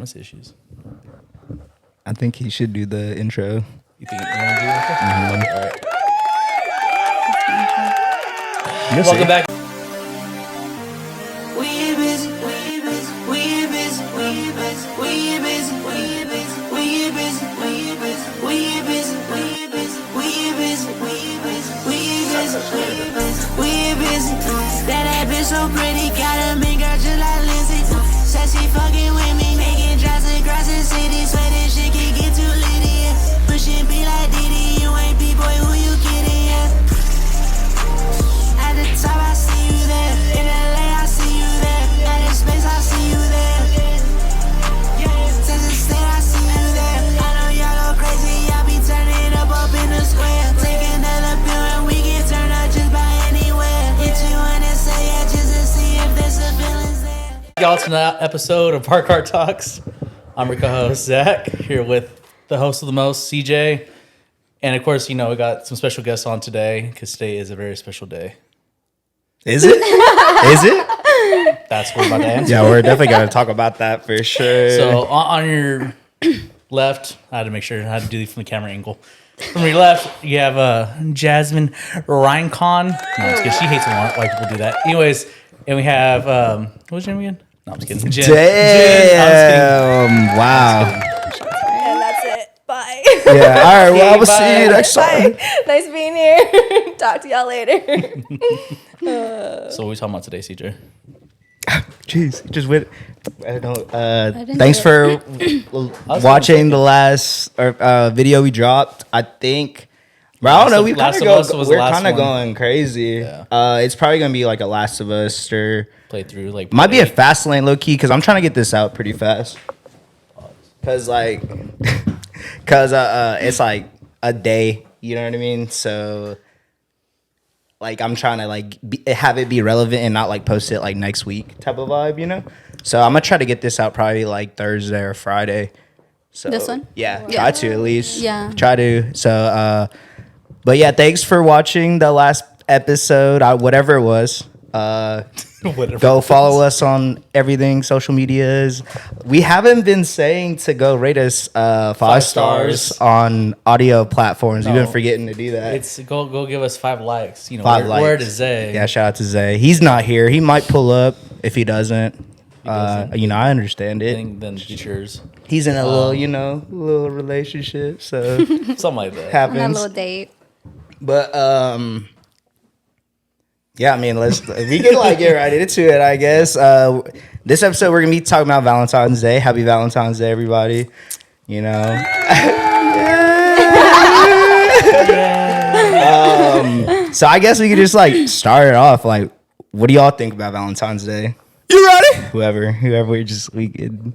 performance issues. I think he should do the intro. You think you want to do it? Mm-hmm. All right. Welcome back. That bitch so pretty, got a mean girl just like Lindsay. Said she fucking with me, making drives across the city. Swear this shit can get too litty, yeah. Pushing be like Diddy, you ain't B-boy, who you kidding, yeah. At the top, I see you there. In LA, I see you there. At the space, I see you there. Texas State, I see you there. I know y'all go crazy, y'all be turning up in the square. Take another pill and we can turn up just by anywhere. Hit you in and say yeah, just to see if there's a feelings there. Y'all to that episode of Park Car Talks. I'm your co-host Zach, here with the host of the most, CJ, and of course, we got some special guests on today because today is a very special day. Is it? Is it? That's what we're about to answer. Yeah, we're definitely gonna talk about that for sure. So on your left, I had to make sure I had to do it from the camera angle. From your left, you have Jasmine Rincon. No, I'm just kidding. She hates when white people do that. Anyways, and we have what was your name again? No, I'm just kidding. Jenn. Damn! Wow. And that's it. Bye. Yeah. All right. Well, I will see you next time. Bye. Nice being here. Talk to y'all later. So what are we talking about today, CJ? Jeez, just wait. I don't. Thanks for watching the last video we dropped. I think. But I don't know. We're kind of going crazy. Yeah. It's probably gonna be like a Last of Us or Play through like might be a fast lane low key because I'm trying to get this out pretty fast. Cause it's like a day. You know what I mean? So. Like, I'm trying to, have it be relevant and not, post it, next week type of vibe, So, I'm going to try to get this out probably, Thursday or Friday. So This one? Yeah, try to at least. Yeah. Try to. So, but, yeah, thanks for watching the last episode, whatever it was. Go follow us on everything, social medias. We haven't been saying to go rate us 5 stars on audio platforms. No. We've been forgetting to do that. It's go give us 5 likes. 5 likes. Word to Zay. Yeah, shout out to Zay. He's not here. He might pull up if he doesn't. I understand it. Then it's yours. He's in a little relationship, so Something like that. happens. On a little date. But yeah, I mean, we can get right into it, I guess. This episode we're gonna be talking about Valentine's Day. Happy Valentine's Day, everybody. So I guess we could just start it off. What do y'all think about Valentine's Day? You ready? Whoever we could.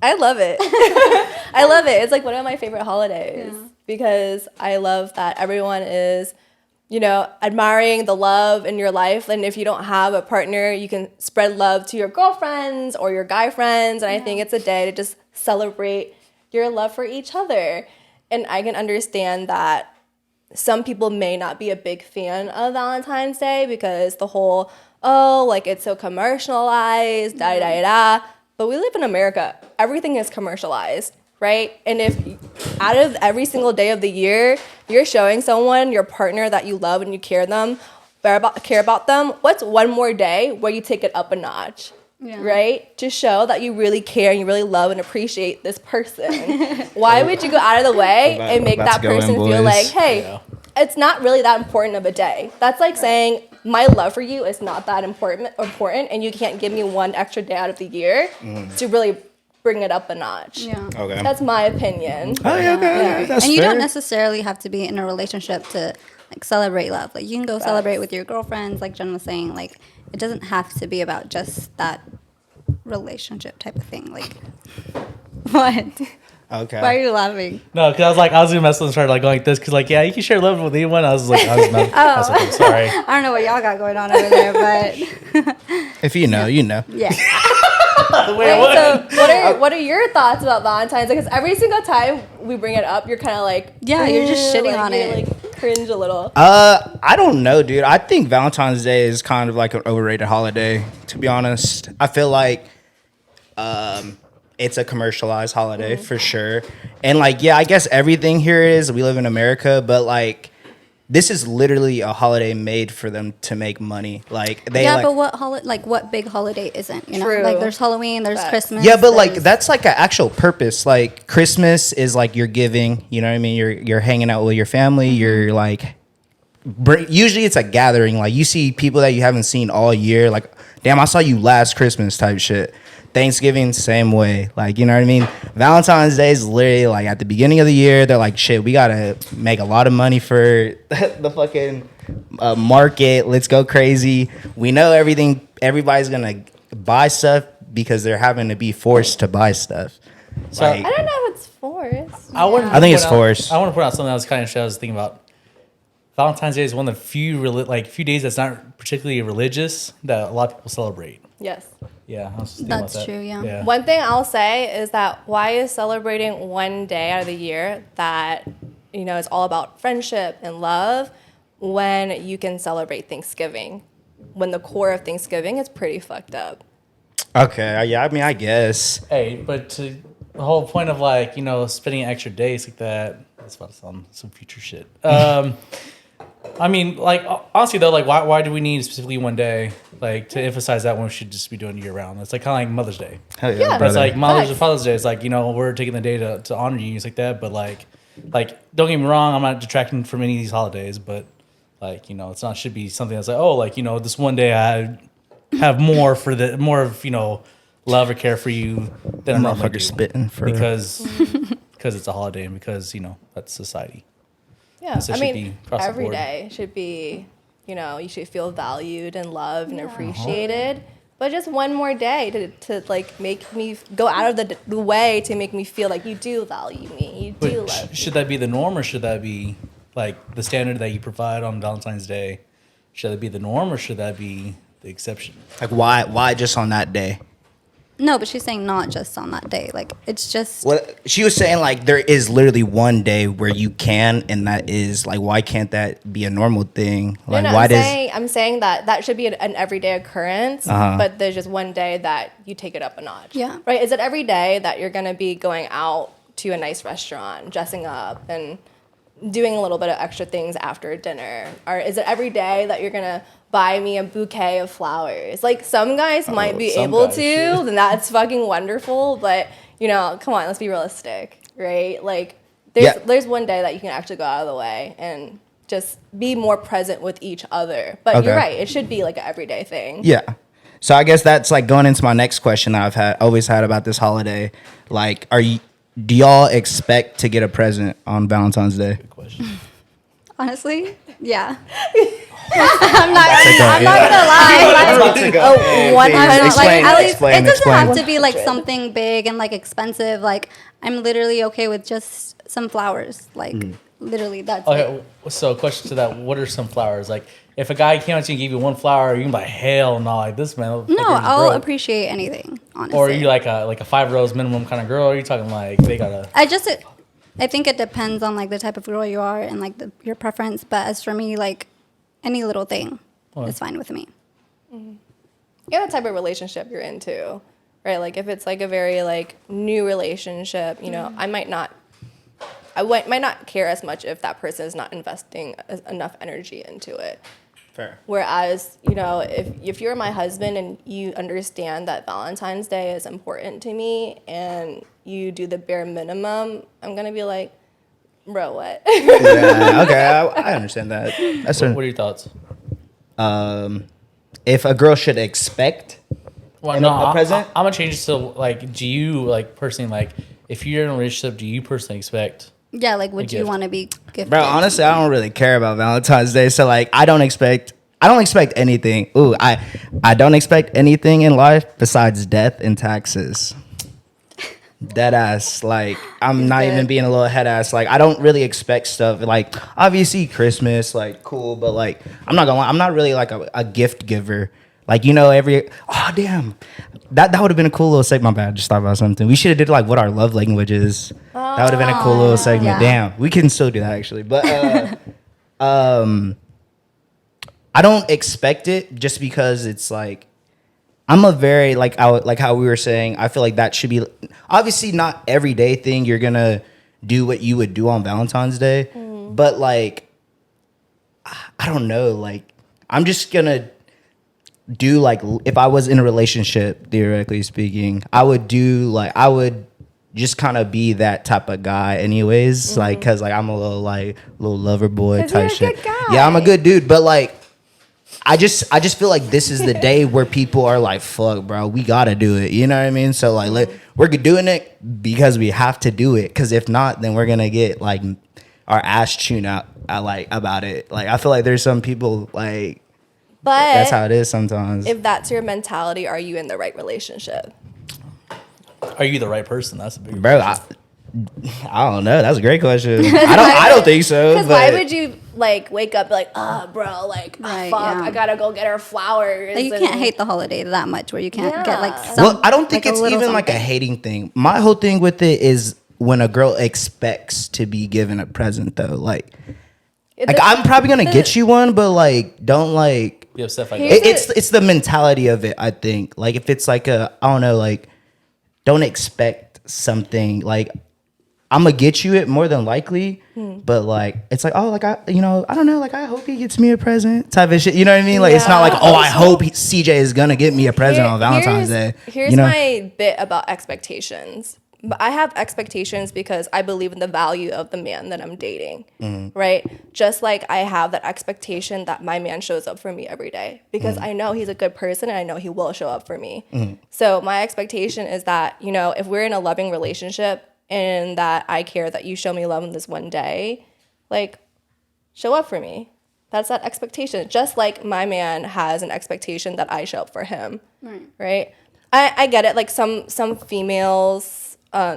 I love it. I love it. It's one of my favorite holidays because I love that everyone is, admiring the love in your life. And if you don't have a partner, you can spread love to your girlfriends or your guy friends. And I think it's a day to just celebrate your love for each other. And I can understand that some people may not be a big fan of Valentine's Day because the whole, it's so commercialized, da-da-da-da. But we live in America. Everything is commercialized, right? And if out of every single day of the year, you're showing someone, your partner that you love and you care about them, what's one more day where you take it up a notch, right? To show that you really care and you really love and appreciate this person. Why would you go out of the way and make that person feel like, hey, it's not really that important of a day? That's like saying, my love for you is not that important, and you can't give me one extra day out of the year to really bring it up a notch. Yeah. Okay. That's my opinion. Oh, yeah, okay. That's and you fair. don't necessarily have to be in a relationship to celebrate love. You can go celebrate with your girlfriends, like Jenn was saying. It doesn't have to be about just that relationship type of thing. What? Okay. Why are you laughing? No, because I was gonna mess with and start going like this because you can share love with anyone. I was messing. I'm sorry. I don't know what y'all got going on over there, but if you know, you know. Yeah. Wait, what? So what are your thoughts about Valentine's Day? Because every single time we bring it up, you're kind of you're just shitting on it. Cringe a little. I don't know, dude. I think Valentine's Day is kind of an overrated holiday, to be honest. I feel it's a commercialized holiday for sure. And like, yeah, I guess everything here is, we live in America, but like, this is literally a holiday made for them to make money. Like they but what big holiday isn't? You know, True. like there's Halloween, there's Facts. Christmas. yeah, but like there's- that's like an actual purpose. Like Christmas is like you're giving, you know what I mean? You're hanging out with your family. You're like, usually it's a gathering. Like you see people that you haven't seen all year. Like, damn, I saw you last Christmas type shit. Thanksgiving, same way. Like, you know what I mean? Valentine's Day is literally like at the beginning of the year, they're like, shit, we gotta make a lot of money for the fucking market. Let's go crazy. We know everybody's gonna buy stuff because they're having to be forced to buy stuff. So- Like, I don't know if it's forced. I think it's forced. I want to point out something that was kind of shit I was thinking about. Valentine's Day is one of the few days that's not particularly religious that a lot of people celebrate. Yes. Yeah, I was just thinking about That's that. true, yeah. One thing I'll say is that why is celebrating one day out of the year that, you know, is all about friendship and love when you can celebrate Thanksgiving? When the core of Thanksgiving is pretty fucked up. okay, yeah, I mean, I guess. Hey, but to the whole point of like, you know, spending extra days like that, that's about to sound some future shit. I mean, like, honestly though, like, why do we need specifically one day, like, to emphasize that when we should just be doing it year round? It's like kind of like Mother's Day. Hell Yeah. But it's like Mother's Facts. or Father's Day. It's like, you know, we're taking the day to honor you, it's like that. But like, don't get me wrong, I'm not detracting from any of these holidays, but like, you know, it's not should be something that's like, oh, like, you know, this one day I have more of, you know, love or care for you than I'm normally Motherfucker do spitting for because it's a holiday and because, you know, that's society. Yeah. So it I should mean, be across the every board. day should be, you know, you should feel valued and loved and appreciated. But just one more day to like make me go out of the way to make me feel like you do value me, you do But love me. should that be the norm or should that be like the standard that you provide on Valentine's Day? Should that be the norm or should that be the exception? like, why just on that day? no, but she's saying not just on that day. Like it's just Well, she was saying like there is literally one day where you can, and that is like, why can't that be a normal thing? Like, No, why I'm saying that should be an everyday occurrence, but there's just one day that you take it up a notch. Yeah. Right? Is it every day that you're gonna be going out to a nice restaurant, dressing up and doing a little bit of extra things after dinner? Or is it every day that you're gonna buy me a bouquet of flowers? Like some guys might be some able guys, to, shit. then that's fucking wonderful. But you know, come on, let's be realistic, right? Like there's one day that you can actually go out of the way and just be more present with each other. But Okay. you're right, it should be like an everyday thing. Yeah. So I guess that's like going into my next question that I've always had about this holiday. Like, do y'all expect to get a present on Valentine's Day? Good question. honestly, yeah. I'm not gonna lie. Like, Oh, 100. Explain, at least explain, it doesn't explain. have to be like something big and like expensive. Like I'm literally okay with just some flowers. Like literally, that's it. Okay, so question to that: what are some flowers? Like, if a guy came up to you and gave you one flower, you can be like, hell no, like this man. No, I'll appreciate anything. Honestly, Or are you like a 5 rose minimum kind of girl? Or are you talking like they gotta? I think it depends on like the type of girl you are and like your preference. But as for me, like any little thing is fine with me. Yeah, the type of relationship you're into, right? Like if it's like a very like new relationship, you know, I might not care as much if that person is not investing enough energy into it. Fair. Whereas, you know, if you're my husband and you understand that Valentine's Day is important to me and you do the bare minimum, I'm gonna be like, bro, what? Yeah, okay, I understand that. That's What are your thoughts? if a girl should expect Well, a present. I'm gonna change it to like, do you like personally like if you're in a relationship, do you personally expect? Yeah, like would you gift. want to be gifted? Bro, honestly, I don't really care about Valentine's Day. So like, I don't expect anything. Ooh, I don't expect anything in life besides death and taxes. Dead ass. Like, I'm not even being a little head ass. Like, I don't really expect stuff. Like, obviously Christmas, like, cool, but like, I'm not gonna lie, I'm not really like a gift giver. Like, you know, oh damn, that would have been a cool little segment. My bad, just thought about something. We should have did like what our love language is. That would have been a cool little segment. yeah. Damn, we can still do that actually. But I don't expect it just because it's like I'm a very like how we were saying. I feel like that should be obviously not everyday thing. You're gonna do what you would do on Valentine's Day, but like I don't know. Like I'm just gonna do like if I was in a relationship, theoretically speaking, I would just kind of be that type of guy, anyways. Like because like I'm a little lover boy 'Cause type you're a shit. good guy. Yeah, I'm a good dude, but like. I just feel like this is the day where people are like, fuck, bro, we gotta do it. You know what I mean? So like, we're doing it because we have to do it. Because if not, then we're gonna get like our ass chewed out. About it. Like I feel like there's some people like But that's how it is sometimes. if that's your mentality, are you in the right relationship? Are you the right person? That's a big Bro, I don't know. That's a great question. I don't think so. Because why would you like wake up like, bro, like Right, fuck, yeah. I gotta go get her flowers. Like, you and- can't hate the holiday that much where you can't get like Yeah. some, Well, I don't think like, it's little even like a something. hating thing. My whole thing with it is when a girl expects to be given a present though. Like I'm probably gonna get you one, but like don't like You have stuff like Here's that. it's the mentality of it, I think. Like if it's like I don't know, like don't expect something like I'm gonna get you it more than likely, but like it's like, oh, like I don't know, like I hope he gets me a present type of shit. You know what I mean? Like it's not like, oh, I hope CJ is gonna get me a present on Valentine's Day. Here's you know? my bit about expectations. But I have expectations because I believe in the value of the man that I'm dating, right? Just like I have that expectation that my man shows up for me every day because I know he's a good person and I know he will show up for me. So my expectation is that, if we're in a loving relationship and that I care that you show me love in this one day, like, show up for me. That's that expectation. Just like my man has an expectation that I show up for him, right? I get it. Like some females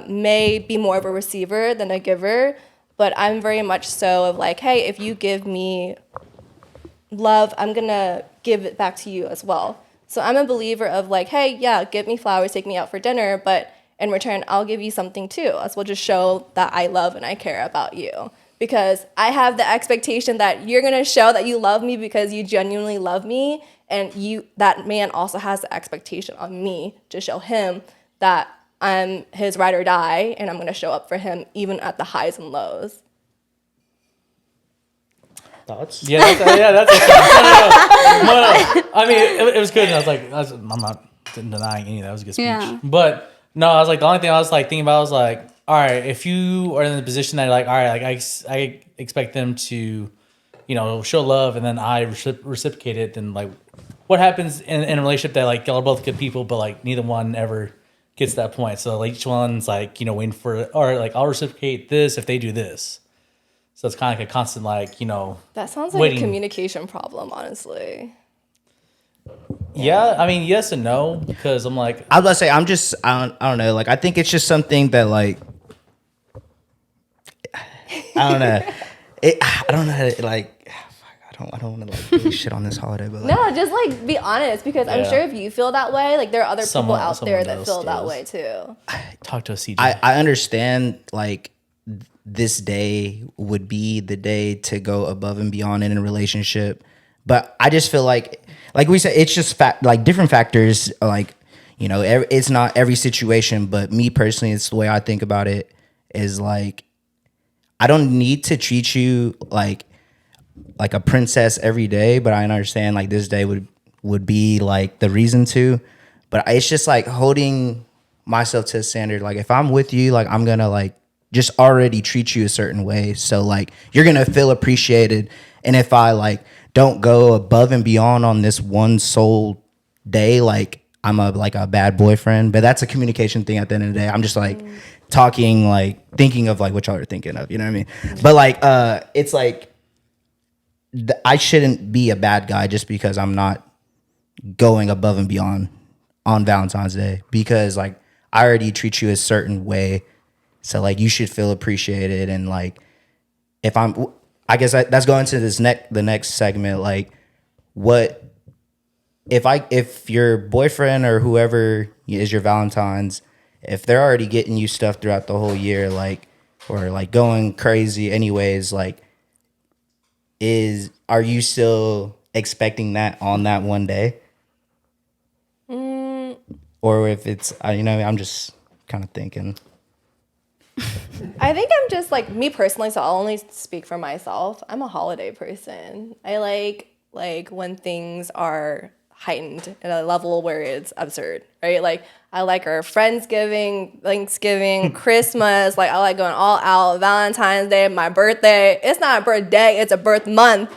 may be more of a receiver than a giver, but I'm very much so of like, hey, if you give me love, I'm gonna give it back to you as well. So I'm a believer of like, hey, yeah, give me flowers, take me out for dinner, but in return, I'll give you something too, as well, just show that I love and I care about you. Because I have the expectation that you're gonna show that you love me because you genuinely love me, and that man also has the expectation on me to show him that I'm his ride or die, and I'm gonna show up for him even at the highs and lows. Thoughts? Yeah, that's no. I mean, it was good. And I was like, I'm not denying any of that. It was a good speech. Yeah. But no, I was like, the only thing I was like thinking about was like, all right, if you are in the position that like, all right, like I expect them to, show love, and then I reciprocate it, then like, what happens in a relationship that like y'all are both good people, but like neither one ever gets to that point. So like each one's like, waiting for, or like I'll reciprocate this if they do this. So it's kind of like a constant like, That sounds like waiting. a communication problem, honestly. Yeah, I mean, yes and no, because I'm like, I was about to say, I don't know. Like, I think it's just something that, like, I don't know. I don't know how to, like, I don't want to, like, really shit on this holiday, but, like. No, just like be honest, because I'm Yeah. sure if you feel that way, like there are other Someone- people out there someone that else feel that does. way too. talk to a CJ. I understand, like, this day would be the day to go above and beyond in a relationship, but I just feel like we said, it's just like different factors. Like, it's not every situation, but me personally, it's the way I think about it is like, I don't need to treat you like a princess every day, but I understand like this day would be like the reason to, but it's just like holding myself to a standard. Like if I'm with you, like I'm gonna like just already treat you a certain way. So like you're gonna feel appreciated. And if I like don't go above and beyond on this one sole day, like I'm a bad boyfriend. But that's a communication thing at the end of the day. I'm just like talking, like thinking of like what y'all are thinking of, you know what I mean? But like it's like I shouldn't be a bad guy just because I'm not going above and beyond on Valentine's Day, because like I already treat you a certain way. So like you should feel appreciated. And like I guess that's going to the next segment. Like what if your boyfriend or whoever is your Valentine's, if they're already getting you stuff throughout the whole year, like, or like going crazy anyways, like are you still expecting that on that one day? or if it's I'm just kind of thinking. I think I'm just like me personally, so I'll only speak for myself. I'm a holiday person. I like when things are heightened at a level where it's absurd, right? Like I like our Friendsgiving, Thanksgiving, Christmas. Like I like going all out. Valentine's Day, my birthday. It's not a birthday, it's a birth month,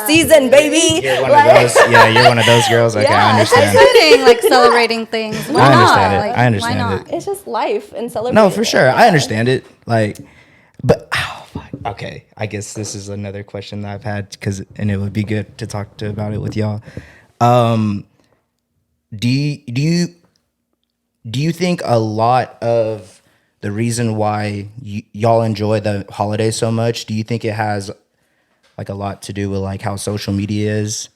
season, baby. You're one of those. Yeah, you're one of those girls. Okay, I understand. Exciting, like celebrating things. Why I not? understand it. Like, I understand why it. not? It's just life and celebrating. No, for sure. I understand it. Like, but fuck. Okay, I guess this is another question that I've had and it would be good to talk about it with y'all. Do you think a lot of the reason why y'all enjoy the holidays so much, do you think it has like a lot to do with like how social media is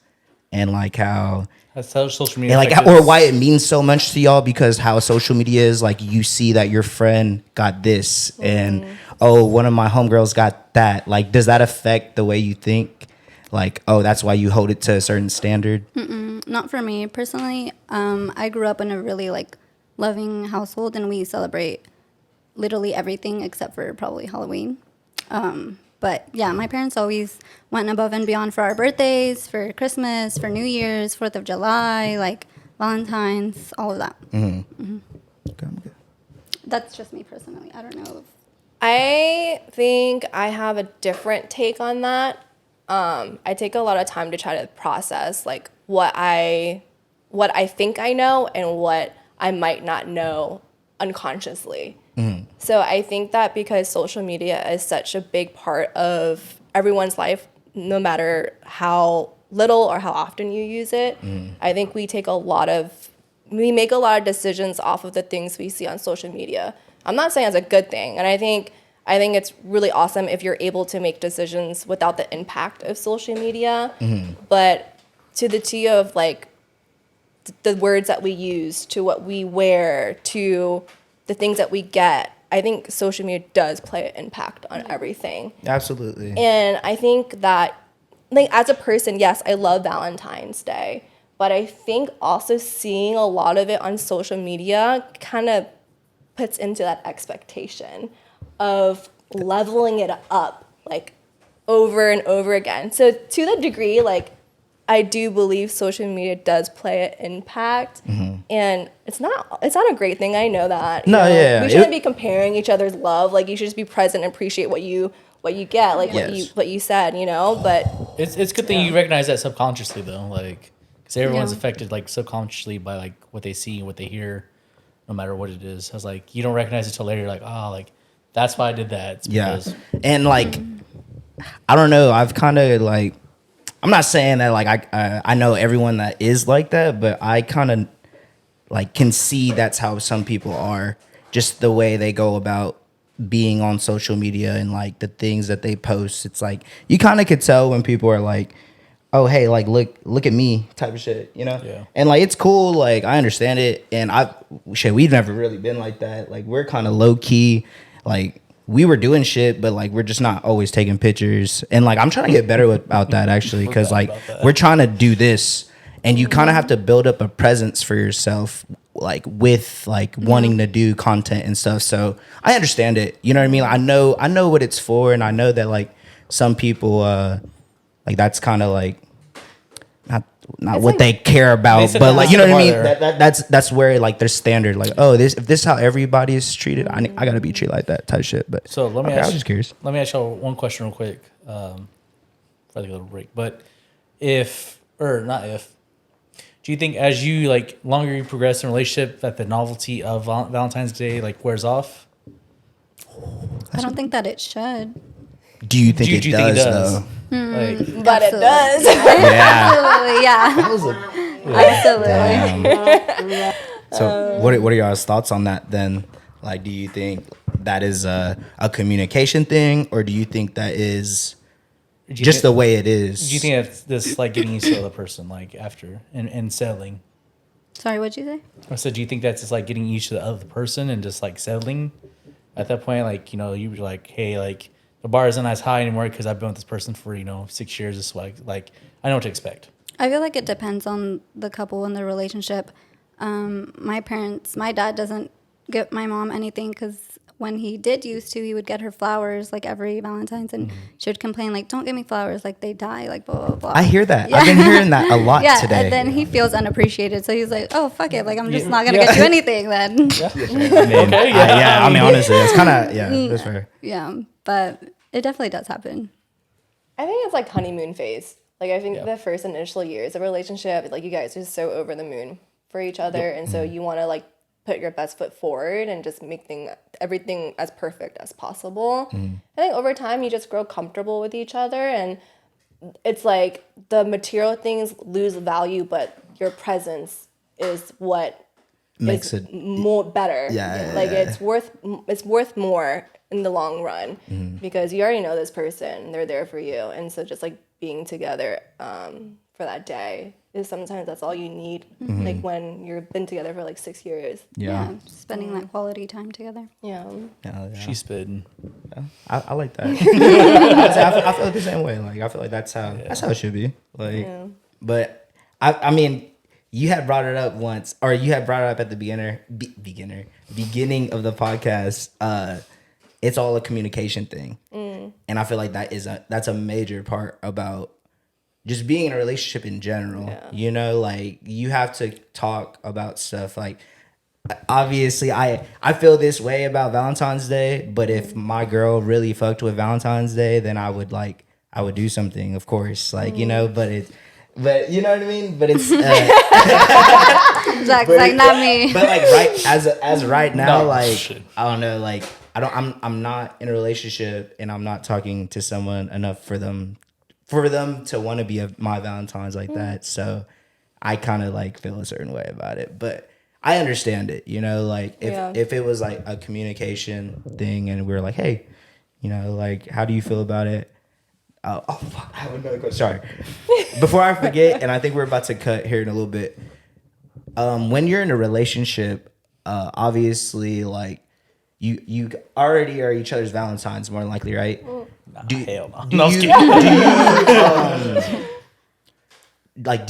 and like how That's how social media and like or why it means so much to y'all? Because how social media is, like you see that your friend got this and one of my homegirls got that. Like, does that affect the way you think? Like, that's why you hold it to a certain standard? Not for me personally. I grew up in a really like loving household, and we celebrate literally everything except for probably Halloween. But yeah, my parents always went above and beyond for our birthdays, for Christmas, for New Year's, 4th of July, like Valentine's, all of that. Okay. That's just me personally. I don't know. I think I have a different take on that. I take a lot of time to try to process like what I think I know and what I might not know unconsciously. So I think that because social media is such a big part of everyone's life, no matter how little or how often you use it, I think we make a lot of decisions off of the things we see on social media. I'm not saying it's a good thing, and I think it's really awesome if you're able to make decisions without the impact of social media. But to the T of like the words that we use, to what we wear, to the things that we get, I think social media does play an impact on everything. Absolutely. And I think that, like, as a person, yes, I love Valentine's Day, but I think also seeing a lot of it on social media kind of puts into that expectation of leveling it up, like, over and over again. So to the degree, like, I do believe social media does play an impact, and it's not a great thing. I know that. No, yeah, we shouldn't be comparing each other's love. Like, you should just be present and appreciate what you get, like what you said, But it's a good thing you recognize that subconsciously though, like because everyone's affected like subconsciously by like what they see and what they hear, no matter what it is. I was like, you don't recognize it till later. You're like, like that's why I did that. It's because and like I don't know. I've kind of like. I'm not saying that like I know everyone that is like that, but I kind of like can see that's how some people are, just the way they go about being on social media and like the things that they post. It's like you kind of could tell when people are like, oh hey, like look at me type of shit, Yeah. And like it's cool, like I understand it, and we've never really been like that. Like we're kind of low key, like. We were doing shit, but like we're just not always taking pictures. And like I'm trying to get better about that actually, because like we're trying to do this, and you kind of have to build up a presence for yourself, like with like wanting to do content and stuff. So I understand it. You know what I mean? I know what it's for, and I know that like some people like that's kind of like not it's what like, they care about, but like you know what I mean. There. That's where like their standard, like if this is how everybody is treated, I gotta be treated like that type of shit. But so let me I was just curious. Let me ask y'all one question real quick. For like a little break, but do you think as you like longer you progress in a relationship that the novelty of Valentine's Day like wears off? I don't think that it should. Do you think it does though? Like, but it does. Yeah. Absolutely, yeah. Absolutely. So what are y'all's thoughts on that then? Like, do you think that is a communication thing, or do you think that is just the way it is? Do you think that's this like getting used to the other person like after and settling? Sorry, what'd you say? I said, do you think that's just like getting used to the other person and just like settling at that point? Like, you were like, hey, like the bar isn't as high anymore because I've been with this person for 6 years. This like I know what to expect. I feel like it depends on the couple and the relationship. My dad doesn't get my mom anything because when he did used to, he would get her flowers like every Valentine's, and she would complain like, "Don't get me flowers, like they die, like blah blah blah." I hear that. I've been hearing that a lot Yeah, today. and then he feels unappreciated, so he's like, "Oh fuck it, like I'm just not gonna get you anything then." I mean, honestly, it's kind of that's fair. Yeah, but it definitely does happen. I think it's like honeymoon phase. Like I think the first initial years of a relationship, like you guys are so over the moon for each other, and so you want to like put your best foot forward and just make everything as perfect as possible. I think over time you just grow comfortable with each other, and it's like the material things lose value, but your presence is what Makes it more better. It's worth more in the long run because you already know this person, they're there for you, and so just like being together for that day is sometimes that's all you need. Like when you've been together for like 6 years. Yeah, spending that quality time together. Yeah. She's spitting. I like that. I feel the same way. Like I feel like that's how it should be. Like, but I mean, you had brought it up once, or you had brought it up at the beginning of the podcast. It's all a communication thing, and I feel like that's a major part about just being in a relationship in general. You know, like you have to talk about stuff. Like obviously, I feel this way about Valentine's Day, but if my girl really fucked with Valentine's Day, then I would do something, of course, like you know. But you know what I mean. But it's Zach's like not me. But like as right now, like I don't know, like I'm not in a relationship, and I'm not talking to someone enough for them to want to be my Valentine's like that. So I kind of like feel a certain way about it, but I understand it, you know, like if it was like a communication thing and we were like, hey, you know, like, how do you feel about it? Oh fuck, I have another question. Sorry. Before I forget, and I think we're about to cut here in a little bit. When you're in a relationship, obviously like you already are each other's Valentines more than likely, right? Hell no. Do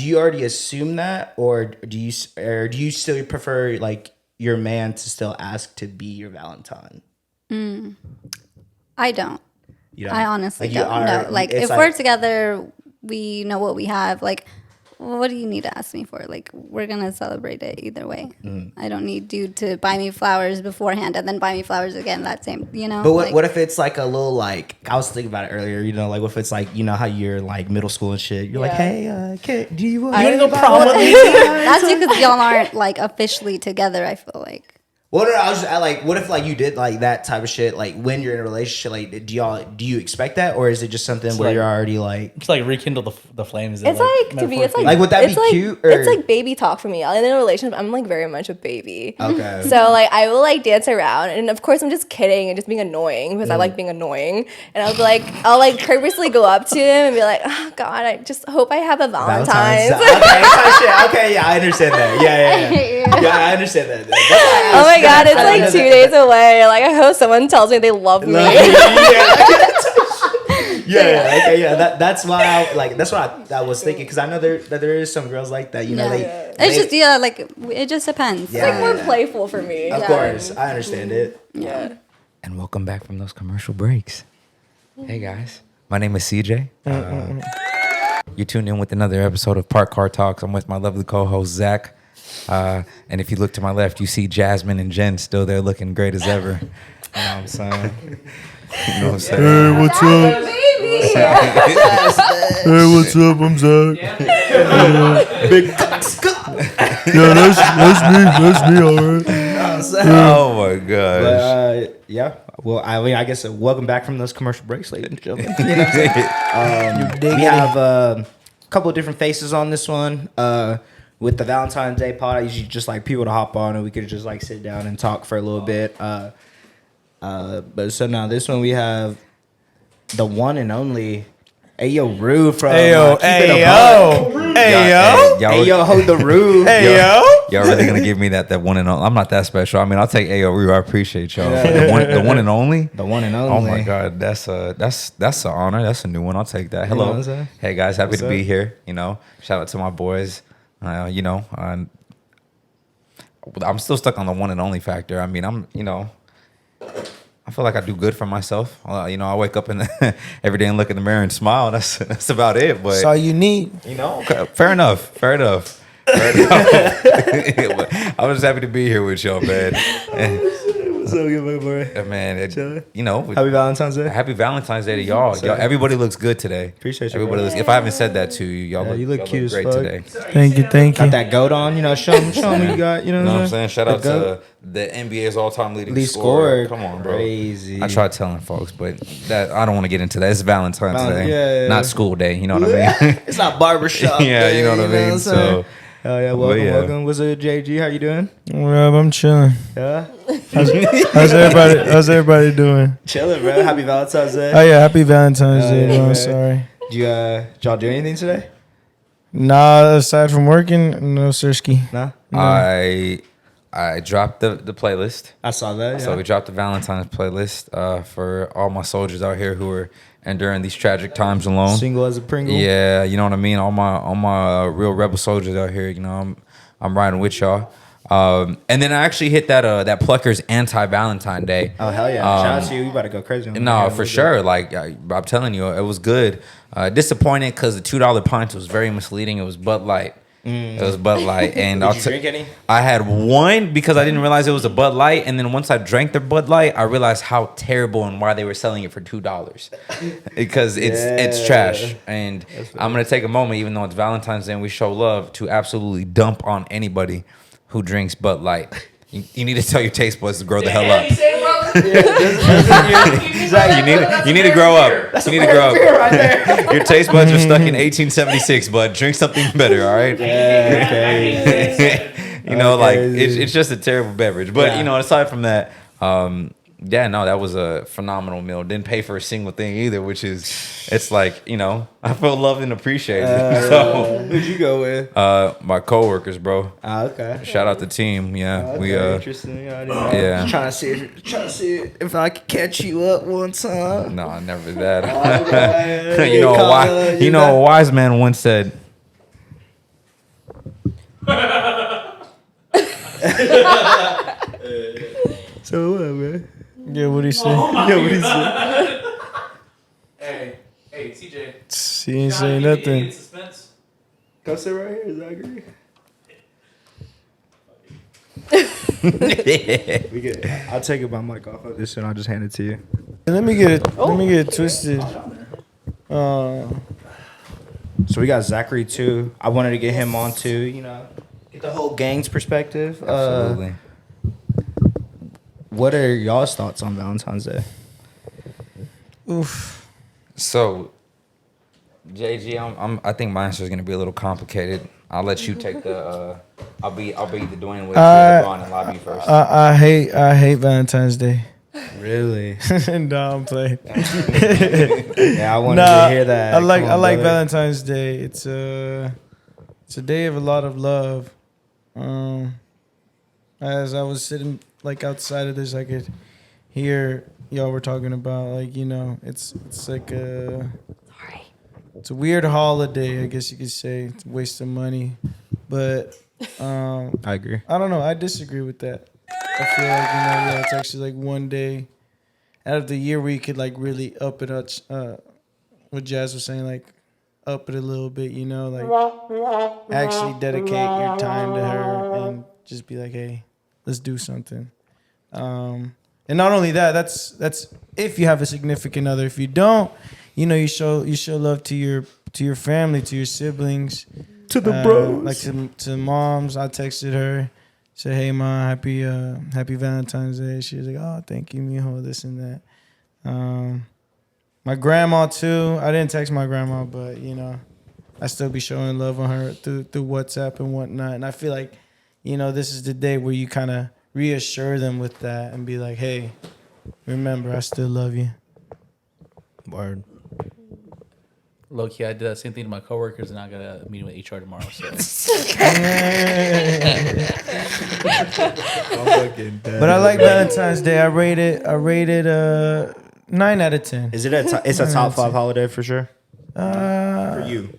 you already assume that, or do you still prefer like your man to still ask to be your Valentine? I don't. You don't? I honestly Like, you don't know. Like if like, we're together, we know what we have. Like, what do you need to ask me for? Like, we're gonna celebrate it either way. I don't need you to buy me flowers beforehand and then buy me flowers again that same, you know. But like, what if it's like a little, like, I was thinking about it earlier, you know, like what if it's like, you know how you're like middle school and shit, you're like, hey, do you want to go prom with me? That's because y'all aren't like officially together. I feel like. Well, no, I like, what if like you did like that type of shit, like when you're in a relationship, like do you expect that, or is it just something where you're already like, it's like rekindle the flames? It's like to me, it's like would that be like, cute? Or? It's like baby talk for me. In a relationship, I'm like very much a baby. Okay. So like I will like dance around, and of course I'm just kidding and just being annoying because I like being annoying. And I'll be like, I'll like purposely go up to him and be like, oh God, I just hope I have a Valentine's. Okay, yeah, I understand that. Yeah, I understand that. Oh my God, it's like 2 days away. Like I hope someone tells me they love me. That's why I was thinking, because I know there is some girls like that, you know. Like it just depends. It's like more playful for me. Of course, I understand it. Yeah. And welcome back from those commercial breaks. Hey guys, my name is CJ. You're tuned in with another episode of Park Car Talks. I'm with my lovely co-host Zach. And if you look to my left, you see Jasmine and Jenn still there looking great as ever. You know what I'm saying? You know what I'm saying? Hey, what's up? Hey, what's up? I'm Zach. Big Yeah, that's me, all right. Oh my gosh. Well, I mean, I guess welcome back from those commercial breaks, ladies and gentlemen. You know what I'm saying? We have a couple of different faces on this one. With the Valentine's Day pod, I usually just like people to hop on and we could just like sit down and talk for a little bit. But so now this one we have the one and only Ayo Rue from Ayo, hold the Rue. Y'all really gonna give me that one and only? I'm not that special. I mean, I'll take Ayo Rue. I appreciate y'all. The one and only. The one and only. Oh my God, that's an honor. That's a new one. I'll take that. Hello, You know hey guys, happy What's to be up? here. You know, shout out to my boys. You know, I'm still stuck on the one and only factor. I mean, I feel like I do good for myself. I wake up every day and look in the mirror and smile. That's about it. But That's all you need. fair enough. I was just happy to be here with y'all, man. What's up, good boy? Man, Happy Valentine's Day. Happy Valentine's Day to y'all. Everybody looks good today. Appreciate you. Everybody bro. looks. If I haven't said that to you, y'all You look cute as great fuck. today. Thank you. Got that goat on, show them what you got, You know what I'm saying? Shout out to the NBA's all-time leading Lead scorer. scorer. Come on, bro. Crazy. I tried telling folks, but that I don't want to get into that. It's Valentine's Day, yeah. not school day. You know what I mean? It's not barbershop. Yeah, you know what I mean? I'm So, saying? Oh yeah, welcome, yeah. welcome. What's up, JG? How you doing? Well, I'm chilling. Yeah, How's everybody doing? chilling, bro. Happy Valentine's Day. Oh yeah, happy Valentine's Day. yeah, bro. I'm right. sorry. Did y'all do anything today? Nah, aside from working, no sirski. No. I dropped the playlist. I saw that. Yeah. So we dropped the Valentine's playlist for all my soldiers out here who are enduring these tragic times alone. Single as a Pringle. Yeah, you know what I mean. All my real rebel soldiers out here. I'm riding with y'all. And then I actually hit that Pluckers anti-Valentine Day. Oh hell yeah! Shout out to you. You about to go crazy. On No, that. for sure. Like I'm telling you, it was good. Disappointed because the $2 pint was very misleading. It was Bud Light. It was Bud Light, and Did you drink any? I had one because I didn't realize it was a Bud Light, and then once I drank the Bud Light, I realized how terrible and why they were selling it for $2 because it's trash. And I'm gonna take a moment, even though it's Valentine's Day and we show love, to absolutely dump on anybody who drinks Bud Light. You need to tell your taste buds to grow the hell up. You need to grow up. You need to grow up. Your taste buds are stuck in 1876, bud. Drink something better, all right? It's just a terrible beverage. But aside from that, that was a phenomenal meal. Didn't pay for a single thing either, it's like, I feel loved and appreciated. So who'd you go with? my coworkers, bro. Okay. Shout out the team. Yeah, we interesting. I didn't know. yeah. Trying to see if I could catch you up one time. No, never that. Okay. You know a wise man once said. So what, man? Yeah, what'd he say? What he say? Hey, CJ. He ain't say nothing. Suspense. Come sit right here, Zachary. We good. I'll take my mic off of this and I'll just hand it to you. Let me get it twisted. So we got Zachary too. I wanted to get him on too. Get the whole gang's perspective. Absolutely. What are y'all's thoughts on Valentine's Day? Oof. So, JG, I think my answer is gonna be a little complicated. I'll let you take the. I'll be the Dwayne Wade LeBron and lobby first. I hate Valentine's Day. Really? No, I'm playing. Yeah, I wanted to hear that. I like Come on, brother. Valentine's Day. It's a day of a lot of love. As I was sitting outside of this, I could hear y'all were talking about it's like it's a weird holiday, I guess you could say. It's a waste of money, but I agree. I don't know. I disagree with that. I feel like it's actually one day out of the year where you could really up it up. What Jazz was saying, up it a little bit, actually dedicate your time to her and just be like, hey, let's do something. And not only that, that's if you have a significant other. If you don't, you show love to your family, to your siblings, To the bros. to moms. I texted her, said, hey mom, happy Valentine's Day. She was like, oh, thank you, mijo, this and that. My grandma too. I didn't text my grandma, but I still be showing love on her through WhatsApp and whatnot. And I feel like, this is the day where you kind of reassure them with that and be like, hey, remember, I still love you. Word. Low key, I did that same thing to my coworkers, and I got a meeting with HR tomorrow. So But I like Valentine's Day. I rated 9 out of 10. Is it it's a top 5 holiday for sure? For you.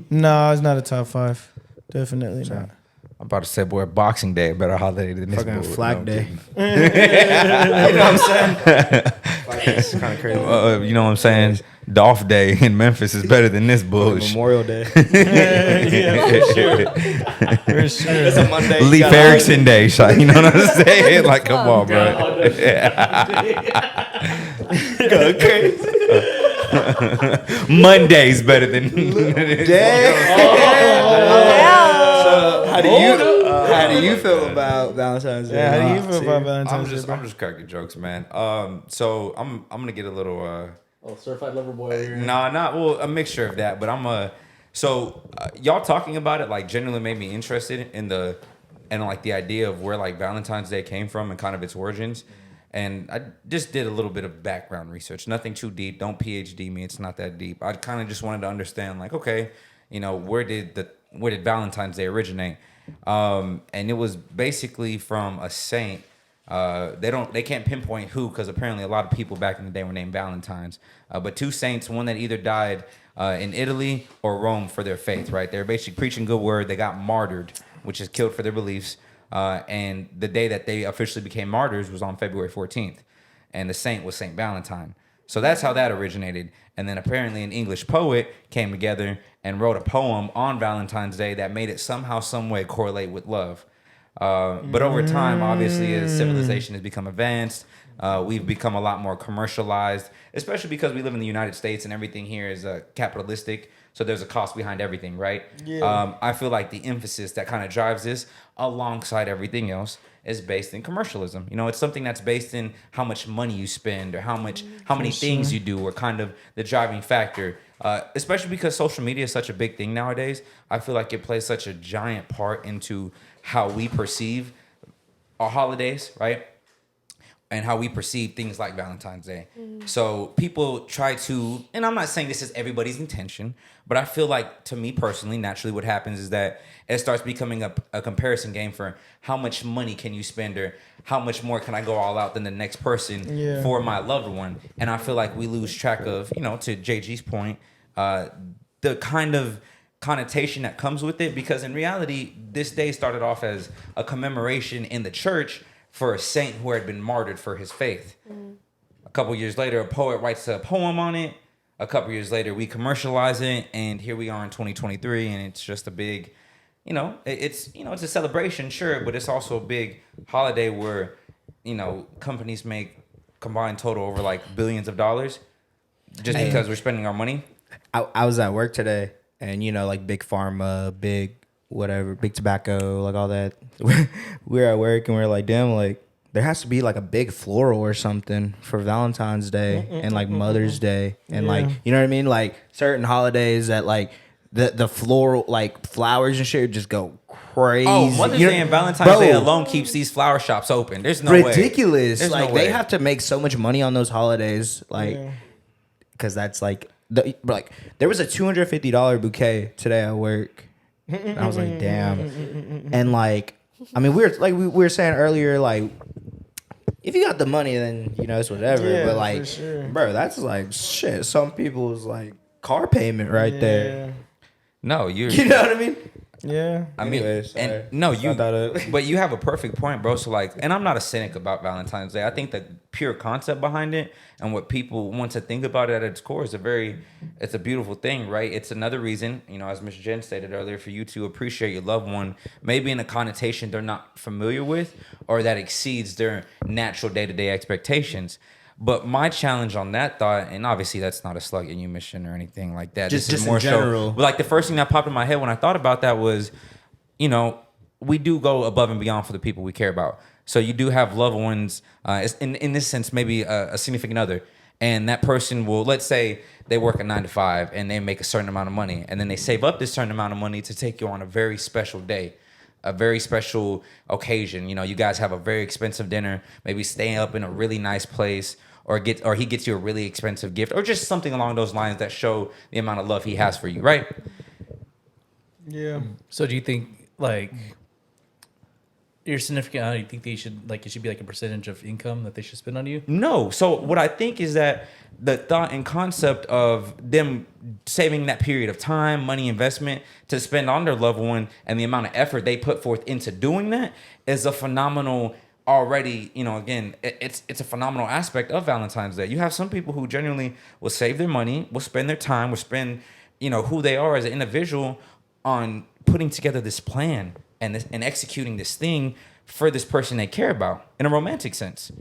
No, it's not a top 5. Definitely not. I'm about to say, boy, Boxing Day, a better holiday than this. Fucking bull. Flag No, I'm Day. kidding. You know what I'm saying? Like, it's kind of crazy. You know what I'm saying? Dolph Day in Memphis is better than this bullshit. Memorial Day. For sure. It's a Monday. Leif Erikson Day, shot. You know what I'm saying? Like, come on, bro. Go crazy. Monday's better than. How do you feel about Valentine's Day? Yeah, how do you feel about I'm Valentine's Day, bro? just cracking jokes, man. So I'm gonna get a little. Certified lover boy over here. Well, a mixture of that, but y'all talking about it like genuinely made me interested in the idea of where like Valentine's Day came from and kind of its origins. And I just did a little bit of background research, nothing too deep. Don't PhD me; it's not that deep. I kind of just wanted to understand, like, okay, where did Valentine's Day originate? And it was basically from a saint. They can't pinpoint who, because apparently a lot of people back in the day were named Valentines. But two saints, one that either died in Italy or Rome for their faith, right? They were basically preaching good word. They got martyred, which is killed for their beliefs. And the day that they officially became martyrs was on February 14th. And the saint was Saint Valentine. So that's how that originated. And then apparently an English poet came together and wrote a poem on Valentine's Day that made it somehow, some way correlate with love. But over time, obviously, as civilization has become advanced, we've become a lot more commercialized, especially because we live in the United States and everything here is capitalistic. So there's a cost behind everything, right? Yeah. I feel like the emphasis that kind of drives this alongside everything else is based in commercialism. It's something that's based in how much money you spend or how many things you do, or kind of the driving factor. Especially because social media is such a big thing nowadays. I feel like it plays such a giant part into how we perceive our holidays, right? And how we perceive things like Valentine's Day. So people try to, and I'm not saying this is everybody's intention, but I feel like, to me personally, naturally what happens is that it starts becoming a comparison game for how much money can you spend, or how much more can I go all out than the next person for my loved one. And I feel like we lose track of, to JG's point, the kind of connotation that comes with it, because in reality, this day started off as a commemoration in the church for a saint who had been martyred for his faith. A couple years later, a poet writes a poem on it. A couple years later, we commercialize it, and here we are in 2023, and it's just a big, it's a celebration, sure, but it's also a big holiday where, companies make combined total over like billions of dollars just because we're spending our money. I was at work today, and like big pharma, big whatever, big tobacco, like all that. We're at work and we're like, damn, like there has to be like a big floral or something for Valentine's Day and like Mother's Day and like, you know what I mean? Like certain holidays that like the floral, like flowers and shit just go crazy. Oh, Mother's Day and Valentine's Day alone keeps these flower shops open. There's no way. Ridiculous. There's Like no way. they have to make so much money on those holidays, like because that's like there was a $250 bouquet today at work. And I was like, damn. And like, I mean, we were saying earlier, like, if you got the money, then it's whatever. Yeah, but like, for sure. bro, that's like shit. Some people's like car payment right there. No, You know what I mean? Yeah. I mean, Anyways, sorry. and no, you. I thought it- But you have a perfect point, bro. So like, and I'm not a cynic about Valentine's Day. I think the pure concept behind it and what people want to think about it at its core is it's a beautiful thing, right? It's another reason, as Miss Jenn stated earlier, for you to appreciate your loved one, maybe in a connotation they're not familiar with or that exceeds their natural day-to-day expectations. But my challenge on that thought, and obviously that's not a slug at you mission or anything like that. Just this is in more general. so. But like the first thing that popped in my head when I thought about that was, we do go above and beyond for the people we care about. So you do have loved ones, in this sense, maybe a significant other. And that person will, let's say they work a 9 to 5 and they make a certain amount of money. And then they save up this certain amount of money to take you on a very special day, a very special occasion. You guys have a very expensive dinner, maybe staying up in a really nice place, or he gets you a really expensive gift, or just something along those lines that show the amount of love he has for you, right? Yeah. So do you think, like, your significant other, you think they should like it should be like a percentage of income that they should spend on you? No. So what I think is that the thought and concept of them saving that period of time, money, investment to spend on their loved one, and the amount of effort they put forth into doing that is a phenomenal. Already, again, it's a phenomenal aspect of Valentine's Day. You have some people who genuinely will save their money, will spend their time, will spend, who they are as an individual on putting together this plan and executing this thing for this person they care about in a romantic sense.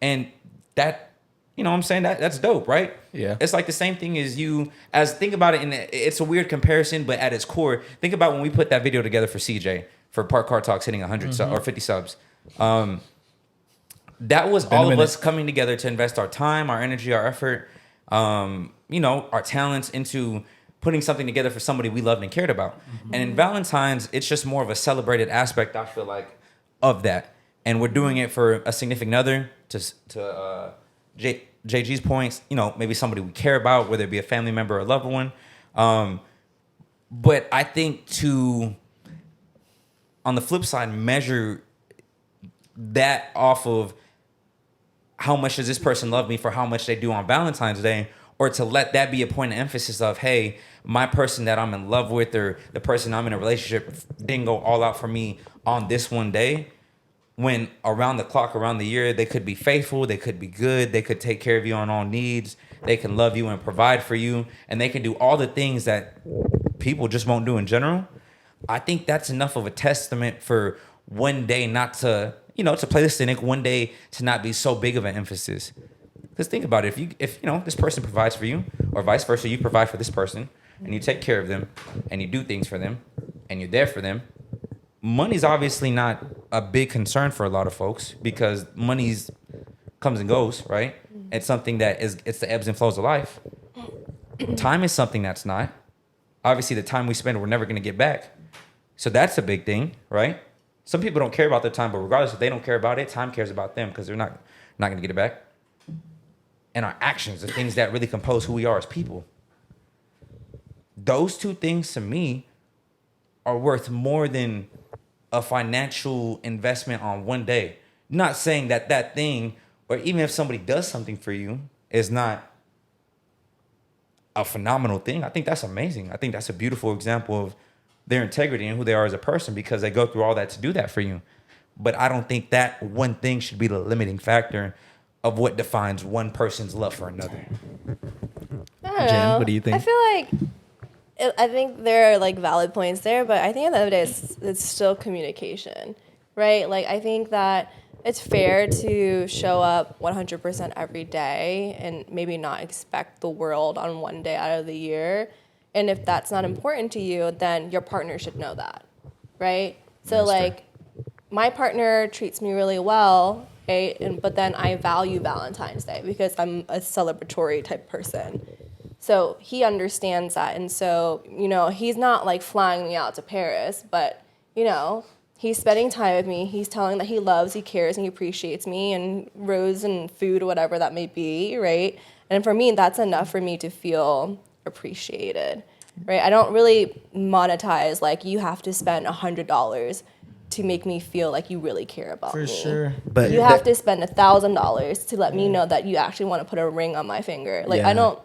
And that, what I'm saying, that's dope, right? Yeah. It's like the same thing as think about it, it's a weird comparison, but at its core, think about when we put that video together for CJ, for Park Car Talks hitting 100 or 50 subs. That was all of us coming together to invest our time, our energy, our effort, our talents into putting something together for somebody we loved and cared about. Mm-hmm. And in Valentine's, it's just more of a celebrated aspect, I feel like, of that. And we're doing it for a significant other, to JG's points, maybe somebody we care about, whether it be a family member or a loved one. But I think on the flip side, measure that off of how much does this person love me for how much they do on Valentine's Day, or to let that be a point of emphasis of, hey, my person that I'm in love with or the person I'm in a relationship didn't go all out for me on this one day, when around the clock, around the year, they could be faithful, they could be good, they could take care of you on all needs, they can love you and provide for you, and they can do all the things that people just won't do in general. I think that's enough of a testament for one day not to, to play the cynic, one day to not be so big of an emphasis. Because think about it, if this person provides for you, or vice versa, you provide for this person, and you take care of them, and you do things for them, and you're there for them, money's obviously not a big concern for a lot of folks, because money's comes and goes, right? It's something that it's the ebbs and flows of life. Time is something that's not. Obviously, the time we spend, we're never going to get back. So that's a big thing, right? Some people don't care about their time, but regardless if they don't care about it, time cares about them because they're not going to get it back. And our actions, the things that really compose who we are as people. Those two things to me are worth more than a financial investment on one day. Not saying that thing, or even if somebody does something for you, is not a phenomenal thing. I think that's amazing. I think that's a beautiful example of their integrity and who they are as a person, because they go through all that to do that for you. But I don't think that one thing should be the limiting factor of what defines one person's love for another. I don't know. Jen, what do you think? I feel like I think there are like valid points there, but I think at the end of the day, it's still communication, right? Like I think that it's fair to show up 100% every day and maybe not expect the world on one day out of the year. And if that's not important to you, then your partner should know that, right? So like my partner treats me really well, right? But then I value Valentine's Day because I'm a celebratory type person. So he understands that. And so, he's not like flying me out to Paris, but, he's spending time with me. He's telling that he loves, he cares, and he appreciates me, and rose and food, whatever that may be, right? And for me, that's enough for me to feel appreciated, right? I don't really monetize like you have to spend $100 to make me feel like you really care about me. For sure. But you have to spend $1,000 to let me know that you actually want to put a ring on my finger. Like Yeah.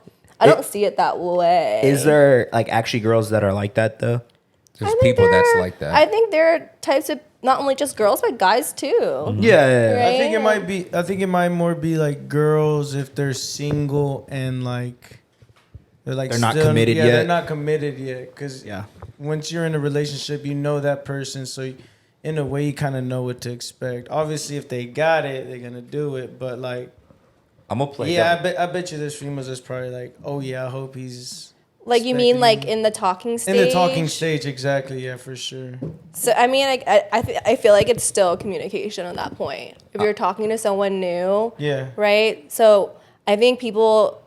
I don't see it that way. Is there like actually girls that are like that though? There's people that's like that. I think there are types of not only just girls but guys too. Yeah. Right? I think it might more be like girls if they're single and like they're not committed yet. They're not committed yet, because Yeah. once you're in a relationship, you know that person, so in a way you kind of know what to expect. Obviously, if they got it, they're gonna do it. But like, I'm gonna play. yeah, I bet you there's females that's probably like, oh yeah, I hope he's Like you mean expecting like in the talking stage? in the talking stage, exactly. Yeah, for sure. So I mean, I feel like it's still communication at that point. If you're talking to someone new, Yeah. right? So I think people,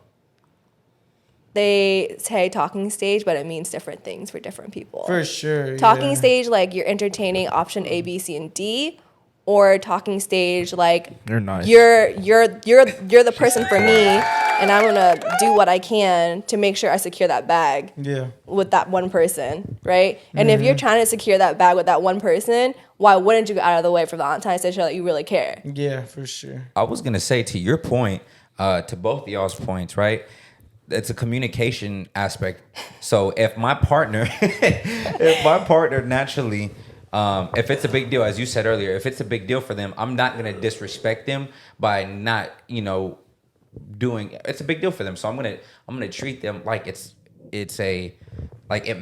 they say talking stage, but it means different things for different people. For sure. Talking yeah. stage, like you're entertaining option A, B, C, and D, or talking stage, like They're nice. you're the person for me. and I'm gonna do what I can to make sure I secure that bag with that one person, right? And if you're trying to secure that bag with that one person, why wouldn't you go out of the way for Valentine's Day to show that you really care? Yeah, for sure. I was gonna say, to your point, to both of y'all's points, right? It's a communication aspect. So if my partner, naturally, if it's a big deal, as you said earlier, if it's a big deal for them, I'm not gonna disrespect them by not, doing. It's a big deal for them, so I'm gonna treat them like it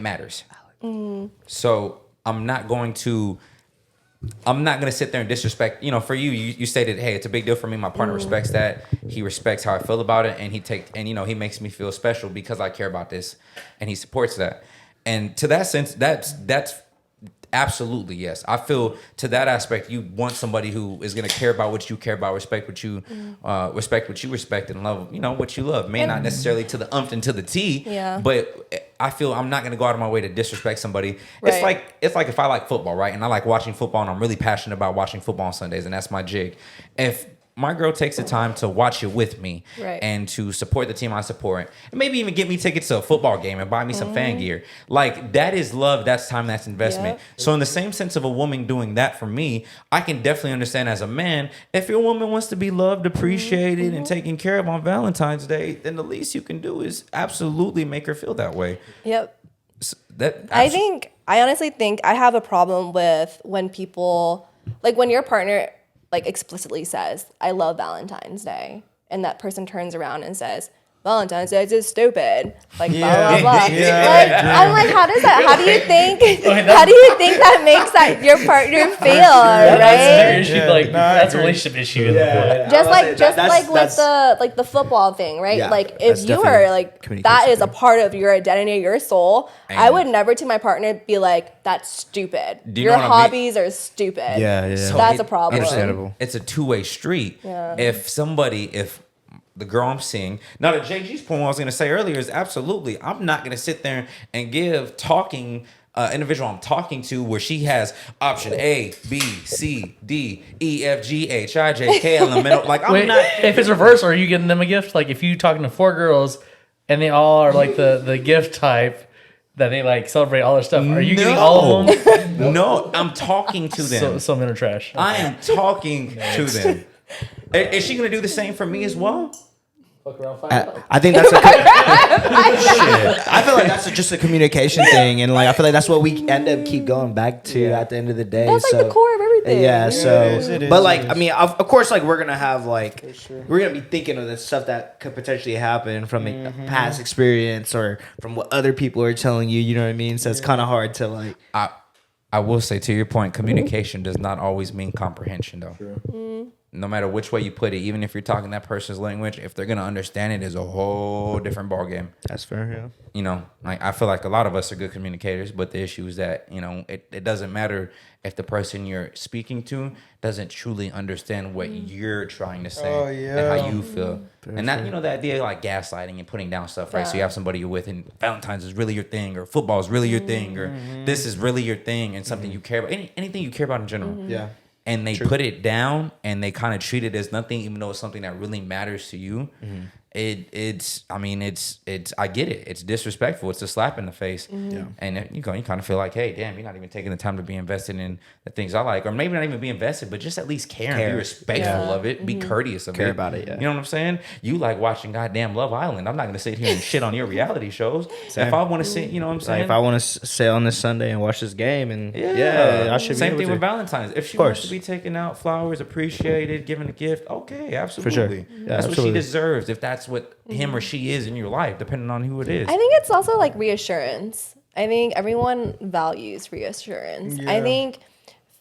matters. So I'm not going to sit there and disrespect. For you stated, hey, it's a big deal for me. My partner respects that. He respects how I feel about it, and he makes me feel special because I care about this, and he supports that. And to that sense, that's absolutely yes. I feel to that aspect, you want somebody who is going to care about what you care about, respect what you respect, and love what you love. May not necessarily to the umph and to the T, but I feel I'm not going to go out of my way to disrespect somebody. Right. It's like if I like football, right, and I like watching football, and I'm really passionate about watching football on Sundays, and that's my jig. If my girl takes the time to watch it with me and to support the team I support, and maybe even get me tickets to a football game and buy me some fan gear. Like, that is love, that's time, that's investment. So in the same sense of a woman doing that for me, I can definitely understand as a man, if your woman wants to be loved, appreciated, and taken care of on Valentine's Day, then the least you can do is absolutely make her feel that way. Yep. So I honestly think I have a problem with when people, like when your partner explicitly says, I love Valentine's Day, and that person turns around and says, Valentine's Day is just stupid. Blah, blah, blah. I'm like, how do you think that makes your partner feel, right? That's their issue, that's a relationship issue. Just like the football thing, right? Yeah, like if you are that is a part of your identity, your soul. I would never to my partner be like, that's stupid. Your hobbies are stupid. Yeah. So that's a problem. Understandable. It's a two-way street. Yeah. If the girl I'm seeing. Now, to JG's point, what I was going to say earlier is absolutely, I'm not going to sit there and give individual I'm talking to where she has option A, B, C, D, E, F, G, H, I, J, K, L, M, N. Like, I'm not. If it's reverse, are you getting them a gift? Like, if you talking to 4 girls and they all are like the gift type that they celebrate all their stuff, are you getting all of them? No, I'm talking to them. So men are trash. Okay. I am talking to them. Is she going to do the same for me as well? I think that's I feel like that's just a communication thing, and I feel like that's what we end up keep going back to at the end of the day. That's the core of everything. Yeah. So, but I mean, of course, we're gonna have we're gonna be thinking of the stuff that could potentially happen from a past experience or from what other people are telling you. You know what I mean? So it's kind of hard to I will say, to your point, communication does not always mean comprehension, though. True. No matter which way you put it, even if you're talking that person's language, if they're gonna understand it, is a whole different ballgame. That's fair, yeah. I feel like a lot of us are good communicators, but the issue is that it doesn't matter if the person you're speaking to doesn't truly understand what you're trying to say and how you feel. And that the idea of gaslighting and putting down stuff, right? Yeah. So you have somebody you're with, and Valentine's is really your thing, or football is really your thing, or this is really your thing, and something you care about, anything you care about in general. Yeah. And they put it down, and they kind of treat it as nothing, even though it's something that really matters to you. It's I get it. It's disrespectful. It's a slap in the face. Yeah. And you kind of feel like, hey, damn, you're not even taking the time to be invested in the things I like, or maybe not even be invested, but just at least care and be respectful of it, be courteous of it. Care about it, yeah. You know what I'm saying? You like watching goddamn Love Island. I'm not going to sit here and shit on your reality shows. Same. If I want to sit, you know what I'm saying? If I want to sit on this Sunday and watch this game, and I should be Same thing with Valentine's. If she wants to be taking out flowers, appreciated, given a gift, okay, absolutely. For sure. Yeah, that's what she deserves, if that's what him or she is in your life, depending on who it is. I think it's also reassurance. I think everyone values reassurance. Yeah. I think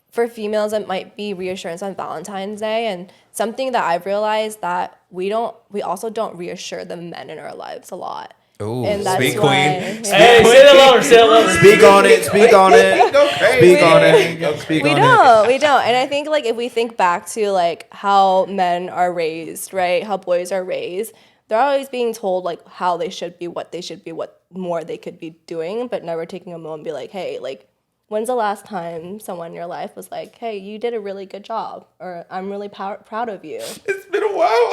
for females, it might be reassurance on Valentine's Day, and something that I've realized that we also don't reassure the men in our lives a lot. Ooh, and that's speak, why, queen. Hey, say it louder, say it louder. Speak on it. Speak on it. Go crazy. Speak on it. Speak on it. We don't. And I think if we think back to how men are raised, right? How boys are raised, they're always being told how they should be, what more they could be doing, but never taking a moment and be like, hey, when's the last time someone in your life was like, hey, you did a really good job, or I'm really proud of you? It's been a while.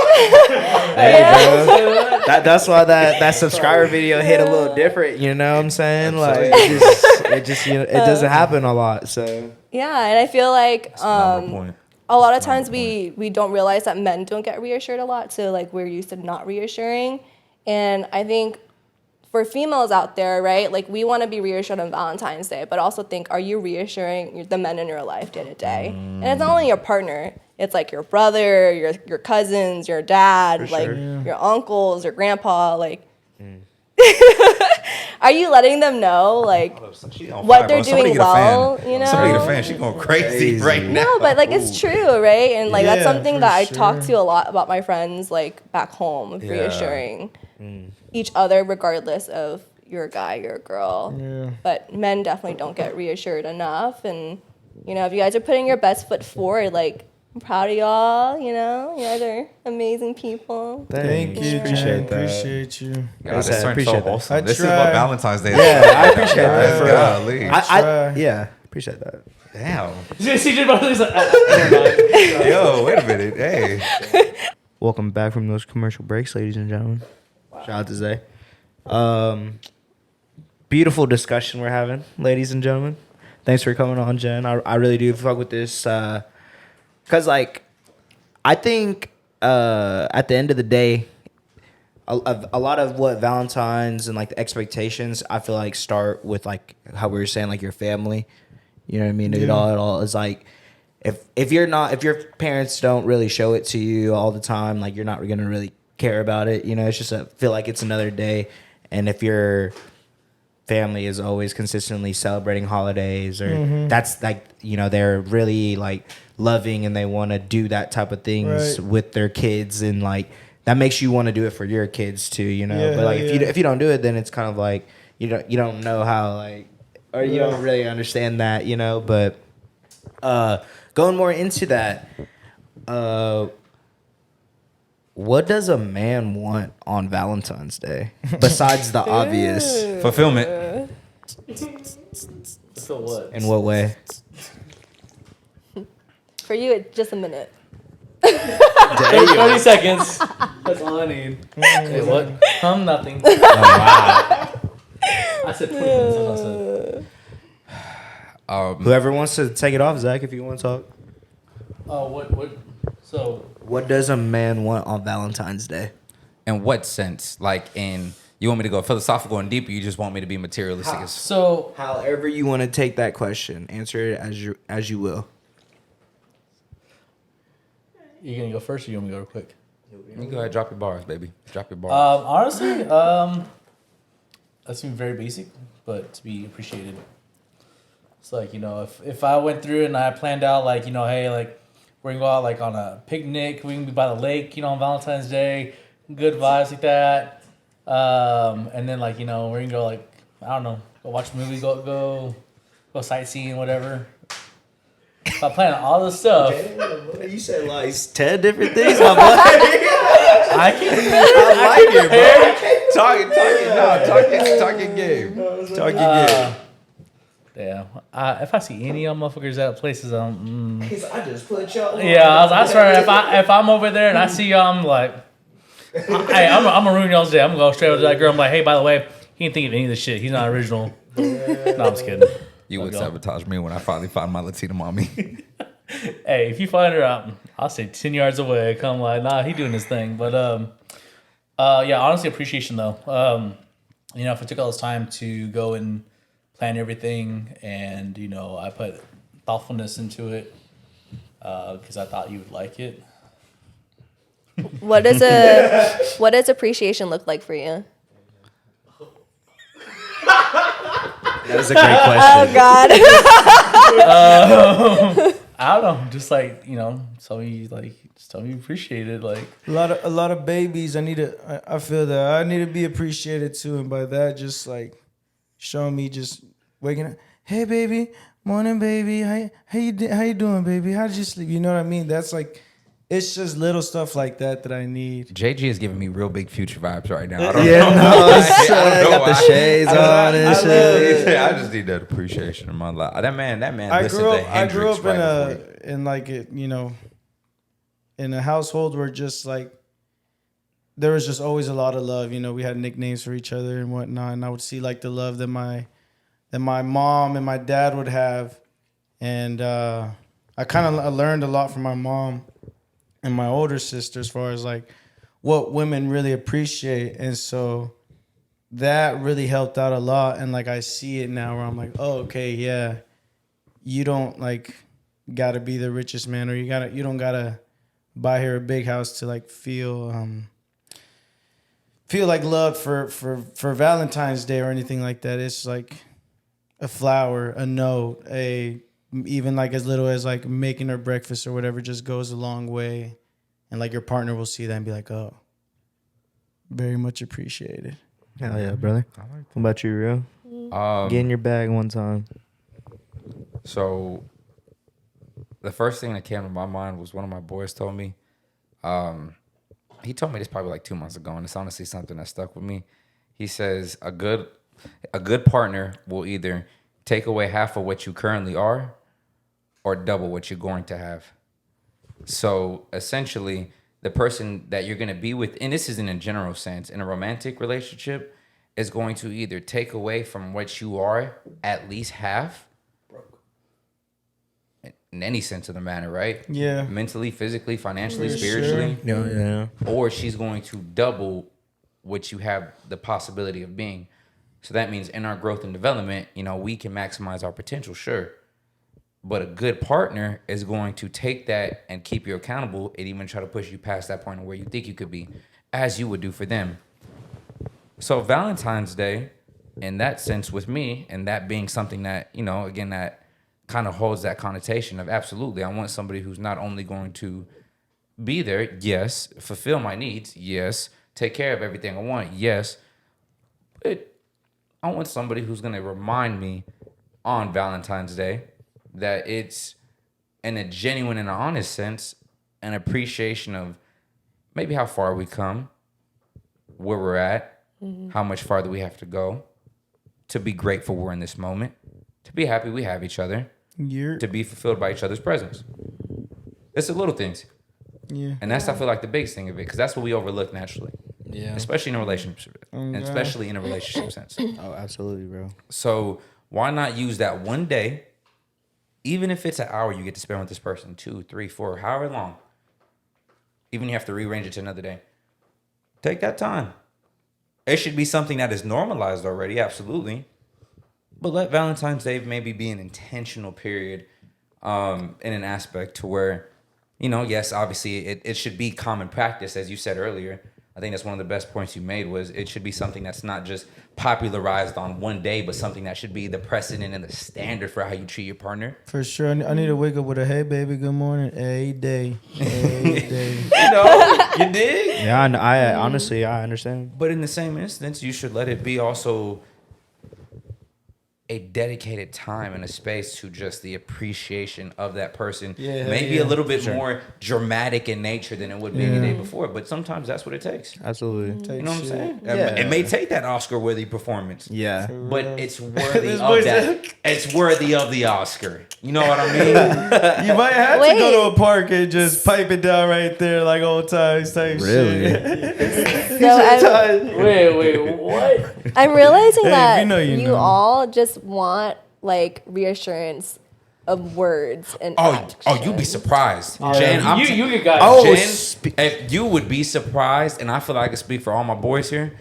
That's why that subscriber video hit a little different. You know what I'm saying? Like it just it doesn't happen a lot. So Yeah, and I feel like Point. a lot of times we don't realize that men don't get reassured a lot, so like we're used to not reassuring. And I think for females out there, right, like we want to be reassured on Valentine's Day, but also think, are you reassuring the men in your life day to day? And it's not only your partner, it's like your brother, your cousins, your dad, your uncles, your grandpa, like are you letting them know like what they're doing well, you know? Somebody get a fan. She's going crazy right now. No, but like it's true, right? And like that's Yeah, something for that I sure. talk to a lot about my friends like back home, of reassuring each other regardless of you're a guy, you're a girl. Yeah. But men definitely don't get reassured enough. And you know, if you guys are putting your best foot forward, like I'm proud of y'all, you know? You guys are amazing people. Thank you, Appreciate Jen. that. Appreciate you. God, this I turned appreciate so that. wholesome. I This is try. what Valentine's Day is. Yeah, I appreciate that. For real. Golly. Yeah, appreciate that. Damn. CJ Buckley's like, never mind. Yo, wait a minute. Hey. Welcome back from those commercial breaks, ladies and gentlemen. Shout out to Zay. Beautiful discussion we're having, ladies and gentlemen. Thanks for coming on, Jen. I really do fuck with this. Because, like, I think at the end of the day, a lot of what Valentine's and, like, the expectations, I feel like start with, like, how we were saying, like, your family. You know what I mean? It all is, like, if your parents don't really show it to you all the time, like, you're not going to really care about it. You know, it's just feel like it's another day. And if your family is always consistently celebrating holidays, or that's like, you know, they're really like loving and they want to do that type of things with their kids, and like that makes you want to do it for your kids too, you know. But like if you don't do it, then it's kind of like you don't know how, like, or you don't really understand that, you know. But going more into that, what does a man want on Valentine's Day besides the obvious? Fulfillment. So what? In what way? For you, it's just a minute. 30 seconds. That's all I need. Hey, what? Nothing. Oh, wow. I said 20 minutes. That's what I said. Whoever wants to take it off, Zach, if you want to talk. Oh, what? So, What does a man want on Valentine's Day? In what sense? Like, you want me to go philosophical and deep, or you just want me to be materialistic? so However you want to take that question, answer it as you will. you're gonna go first, or you want me to go real quick? You go ahead, drop your bars, baby. Drop your bars. Honestly, that seems very basic, but to be appreciated. It's like, you know, if I went through and I planned out, like, you know, hey, like, we're gonna go out like on a picnic, we can be by the lake, you know, on Valentine's Day, good vibes like that. And then, like, you know, we're gonna go, like, I don't know, go watch a movie, go sightseeing, whatever. If I plan all this stuff, You said like 10 different things, my boy. I can. I like it, bro. Talking game. Talking game. Yeah. If I see any of them motherfuckers at places, I just put y'all. yeah, I swear, if I'm over there and I see y'all, I'm like, hey, I'm gonna ruin y'all's day. I'm gonna go straight over to that girl. I'm like, hey, by the way, he didn't think of any of this shit. He's not original. No, I'm just kidding. You would sabotage me when I finally find my Latina mommy. Hey, if you find her out, I'll say 10 yards away. Come like, nah, he doing his thing. But yeah, honestly, appreciation though. You know, if I took all this time to go and plan everything, and you know, I put thoughtfulness into it because I thought you would like it. What does appreciation look like for you? That was a great question. Oh God. I don't know, just like, you know, tell me you appreciate it, like A lot of babies. I feel that I need to be appreciated too, and by that, just like showing me just waking up. Hey, baby, morning, baby. How you doing, baby? How did you sleep? You know what I mean? That's like it's just little stuff like that I need. JG is giving me real big Future vibes right now. I don't Yeah, know. no, I don't know got the why. shades on and shit. I just need that appreciation in my life. That man. I listened grew to up Hendrix in right before in like it, in a household where just like there was just always a lot of love. We had nicknames for each other and whatnot, and I would see like the love that my mom and my dad would have, and I kind of learned a lot from my mom and my older sister as far as like what women really appreciate, and so that really helped out a lot. And like I see it now where I'm like, oh, okay, yeah, you don't like gotta be the richest man, or you don't gotta buy her a big house to like feel like loved for Valentine's Day or anything like that. It's like a flower, a note, even like as little as like making her breakfast or whatever just goes a long way. And like your partner will see that and be like, oh, very much appreciated. Hell yeah, brother. What about you, Rio? Get in your bag one time. So the first thing that came to my mind was one of my boys told me. He told me this probably like 2 months ago, and it's honestly something that stuck with me. He says a good partner will either take away half of what you currently are or double what you're going to have. So essentially, the person that you're going to be with, and this is in a general sense, in a romantic relationship, is going to either take away from what you are at least half, in any sense of the matter, right? Yeah. Mentally, physically, financially, For spiritually. sure. Yeah. Or she's going to double what you have the possibility of being. So that means in our growth and development, we can maximize our potential, sure. But a good partner is going to take that and keep you accountable and even try to push you past that point of where you think you could be, as you would do for them. So Valentine's Day, in that sense with me, and that being something that, again, that kind of holds that connotation of absolutely, I want somebody who's not only going to be there, yes, fulfill my needs, yes, take care of everything I want, yes, but I want somebody who's going to remind me on Valentine's Day that it's, in a genuine and honest sense, an appreciation of maybe how far we come, where we're at, how much farther we have to go, to be grateful we're in this moment, to be happy we have each other, to be fulfilled by each other's presence. It's the little things. Yeah. And that's, I feel like, the biggest thing of it, because that's what we overlook naturally. Yeah. Especially in a relationship. And especially in a relationship sense. Oh, absolutely, bro. So why not use that one day, even if it's an hour you get to spend with this person, 2, 3, 4, however long, even if you have to rearrange it to another day, take that time. It should be something that is normalized already, absolutely. But let Valentine's Day maybe be an intentional period in an aspect to where, yes, obviously it should be common practice, as you said earlier. I think that's one of the best points you made, was it should be something that's not just popularized on one day, but something that should be the precedent and the standard for how you treat your partner. For sure. I need to wake up with a, hey, baby, good morning, a day. You dig? Yeah, I honestly, I understand. But in the same instance, you should let it be also a dedicated time and a space to just the appreciation of that person. Yeah, maybe a little bit more dramatic in nature than it would be any day before, but sometimes that's what it takes. Absolutely. You know what I'm saying? Yeah. It may take that Oscar-worthy performance. Yeah. But it's worthy of that. It's worthy of the Oscar. You know what I mean? You might have to go to a park and just pipe it down right there like old times type Really? shit. Wait, what? I'm realizing Hey, that if you know, you you know. all just want like reassurance of words and Oh, you'd be surprised. Jen, You got Oh, Jen, if you would be surprised, and I feel like I can speak for all my boys here,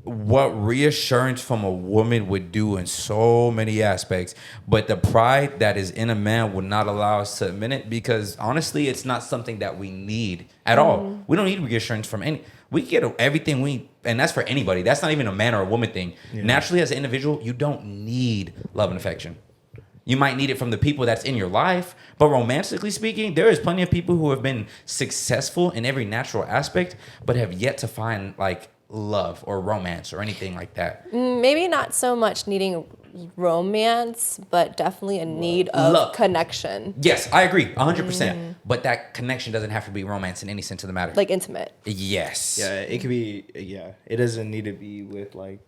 what reassurance from a woman would do in so many aspects. But the pride that is in a man would not allow us to admit it, because honestly, it's not something that we need at all. We don't need reassurance from any. We get everything we, and that's for anybody. That's not even a man or a woman thing. Naturally, as an individual, you don't need love and affection. You might need it from the people that's in your life, but romantically speaking, there is plenty of people who have been successful in every natural aspect, but have yet to find like love or romance or anything like that. maybe not so much needing romance, but definitely a need of Love. connection. Yes, I agree, 100%. but that connection doesn't have to be romance in any sense of the matter. Like intimate. Yes. Yeah, it could be. Yeah, it doesn't need to be with like.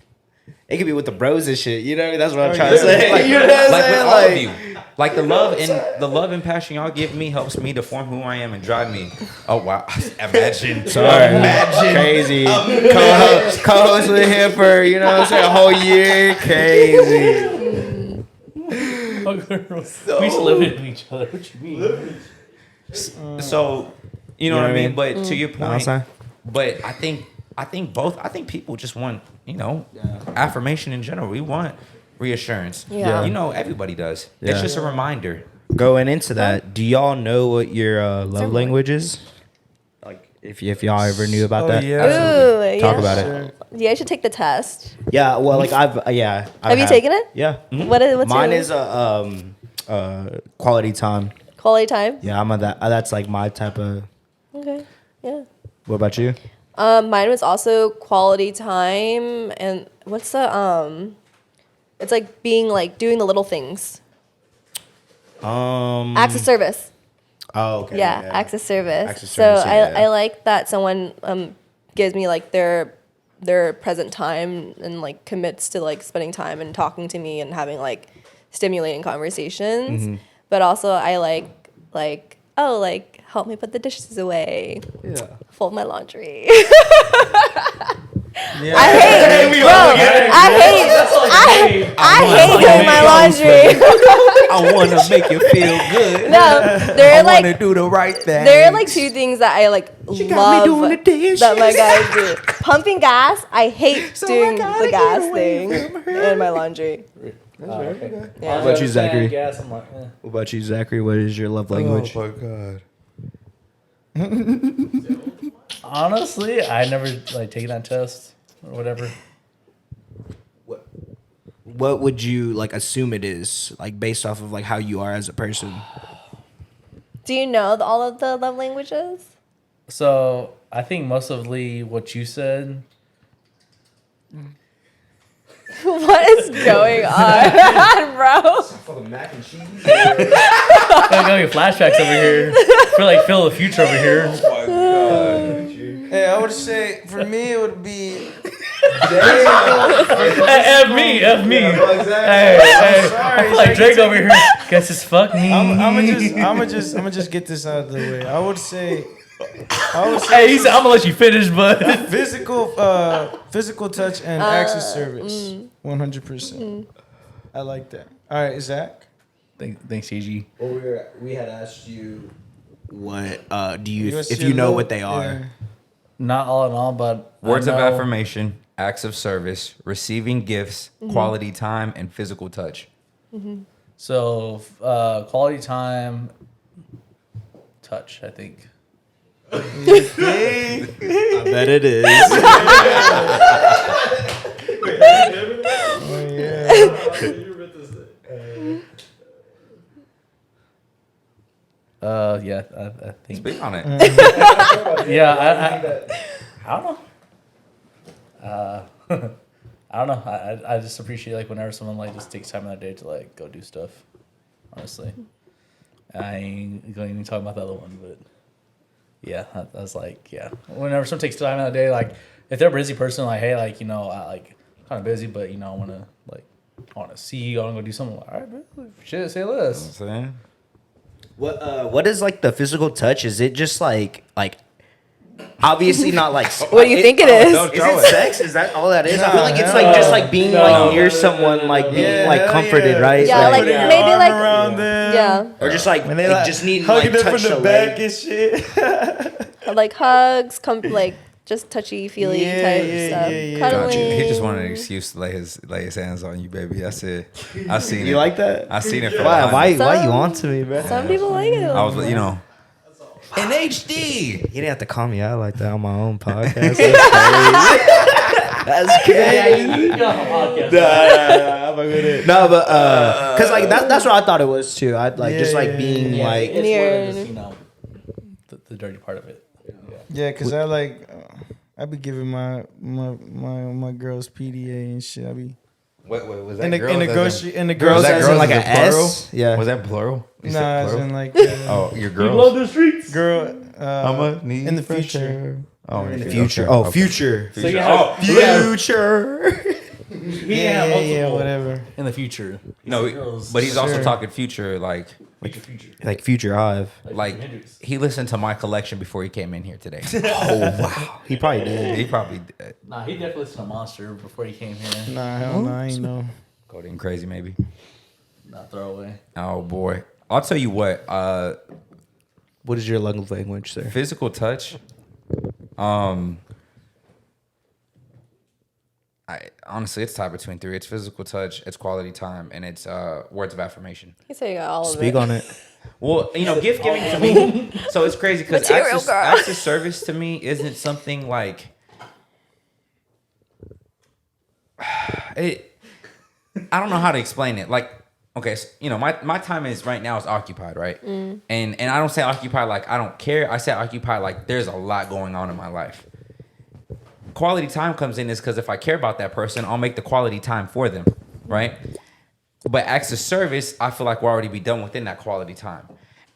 It could be with the bros and shit. You know, that's what I'm trying to say. Like, you know what I'm like saying? with all of you. Like the love and passion y'all give me helps me to form who I am and drive me. Oh wow! Imagine. Sorry, crazy. Co-host with him for what I'm saying, a whole year. Crazy. We just live with each other. What you mean? So, you know what I mean? But to your point, saying? but I think people just want, affirmation in general. We want reassurance. Yeah. Everybody does. Yeah. It's just a reminder. Going into that, do y'all know what your love language is? Like, if y'all ever knew about that, Ooh, talk yeah. about it. Yeah, I should take the test. Yeah, well, like Have you taken it? Yeah. What's Mine yours? is quality time. Quality time? Yeah, I'm on that. That's like my type of. Okay. Yeah. What about you? Mine was also quality time, and what's the it's like being like doing the little things. Acts of service. Oh, okay. Yeah, acts of service. Acts of So service, yeah. I like that someone gives me like their present time and like commits to like spending time and talking to me and having like stimulating conversations. Mm-hmm. But also I like help me put the dishes away. Yeah. Fold my laundry. Yeah. I hate doing my laundry. I want to make you feel good. No, there are like do the right thing. there are like two things that I like love that my guys do. Pumping gas. I hate doing the gas thing in my laundry. Okay. Yeah. What about you, Zachary? Gas, I'm like, What about you, Zachary? What is your love language? Oh my god. honestly, I never like taken that test or whatever. What would you like assume it is, like based off of like how you are as a person? Do you know all of the love languages? So I think mostly what you said. What is going on, bro? For the mac and cheese. I'm getting flashbacks over here. I feel like Phil the future over here. Hey, I would say for me it would be. F me. Hey, I feel like Drake over here. Guess it's fuck me. I'm just get this out of the way. I would say. Hey, he said I'm gonna let you finish, but physical touch and acts of service, 100%. I like that. All right, Zach. thanks, CG. Well, we had asked you what do you What's if your you know low- what they are. yeah. Not all in all, but Words I of know- affirmation, acts of service, receiving gifts, quality time, and physical touch. So quality time, touch. I think. I bet it is. Oh yeah. Yeah, I think. Speak on it. Yeah, I don't know. I don't know. I just appreciate like whenever someone like just takes time in their day to like go do stuff. Honestly, I ain't going to even talk about the other one, but yeah, I was like, yeah. Whenever someone takes time in the day, like if they're a busy person, like hey, like I like kind of busy, but I want to see you. I want to go do something. All right, bro. Shit, say less. What is like the physical touch? Is it just like obviously not like What do you think it is? Is it sex? Is that all that is? I feel like it's like just like being like near someone, like being like comforted, right? Yeah, like Putting your maybe arm like around them. yeah, or just like When they like, just need hugging like them touch from the the back leg. and shit. like hugs, like just touchy feely Yeah, type yeah, stuff. yeah, yeah. Cuddling. Gotcha. He just wanted an excuse to lay his hands on you, baby. That's it. I seen it. You like that? I seen it. From Why? behind. Why you on to me, bro? Some people like it. I was, in HD. You didn't have to call me out like that on my own podcast. That's crazy. No, but cause like that's what I thought it was too. I like just like being like it's Near- more than just, the dirty part of it. Yeah, cause I be giving my girls PDA and shit. I be What was that? In the girls as in- grocery in the Girls grocery. as in like as an in plural? S. Yeah. Was that plural? You said No, as plural? in like Oh, your You girls. love the streets. girl. I'ma need in the fresh future. air. Oh, In the okay, future. okay, Oh, okay. future. So you have, Future. Yeah, whatever. in the future. No, Girls. but he's also Sure. talking future, like Like future Hive. like he listened to my collection before he came in here today. Oh wow. He probably did. He probably did. Nah, he definitely listened to Monster before he came here. Nah, hell no, I ain't know. Coding crazy, maybe. Not throwaway. Oh boy, I'll tell you what. What is your love language, sir? Physical touch. I honestly, it's tied between three. It's physical touch, it's quality time, and it's words of affirmation. He's saying all of it. Speak on it. Well, gift giving to me. So it's crazy because Material girl. acts of service to me isn't something like it. I don't know how to explain it. Like, okay, so, my time is right now is occupied, right? And I don't say occupied like I don't care. I say occupied like there's a lot going on in my life. Quality time comes in is because if I care about that person, I'll make the quality time for them, right? But acts of service, I feel like we'll already be done within that quality time.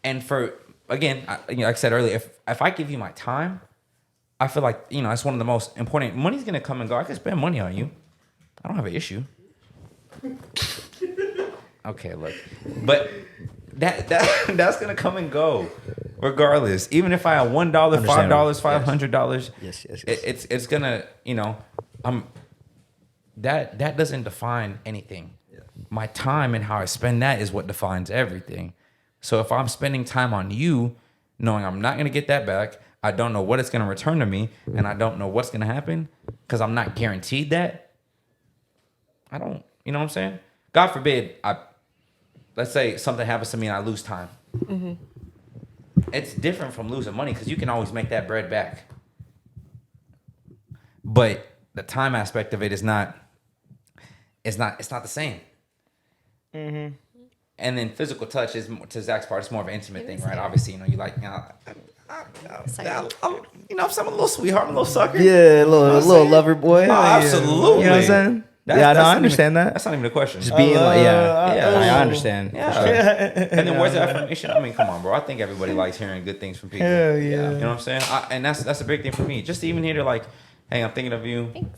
And for, again, like I said earlier, if I give you my time, I feel like, it's one of the most important. Money's going to come and go. I can spend money on you. I don't have an issue. Okay, look. But that's going to come and go regardless. Even if I have $1, $5, $500, Yes. it's going to, that doesn't define anything. My time and how I spend that is what defines everything. So if I'm spending time on you, knowing I'm not going to get that back, I don't know what it's going to return to me, and I don't know what's going to happen because I'm not guaranteed that. I don't, you know what I'm saying? God forbid, let's say something happens to me and I lose time. Mm-hmm. It's different from losing money because you can always make that bread back. But the time aspect of it is not, it's not the same. Mm-hmm. And then physical touch is, to Zach's part, it's more of an intimate thing, right? Obviously, you like, I'm a little sweetheart, I'm a little sucker. Yeah, a little lover boy. Oh, absolutely. You know what I'm saying? I understand that. That's not even a question. Just being like, yeah. I understand. Yeah. And then words of affirmation. I mean, come on, bro. I think everybody likes hearing good things from people. Hell yeah. You know what I'm saying? And that's a big thing for me. Just to even hear, like, hey, I'm thinking of you. Thanks.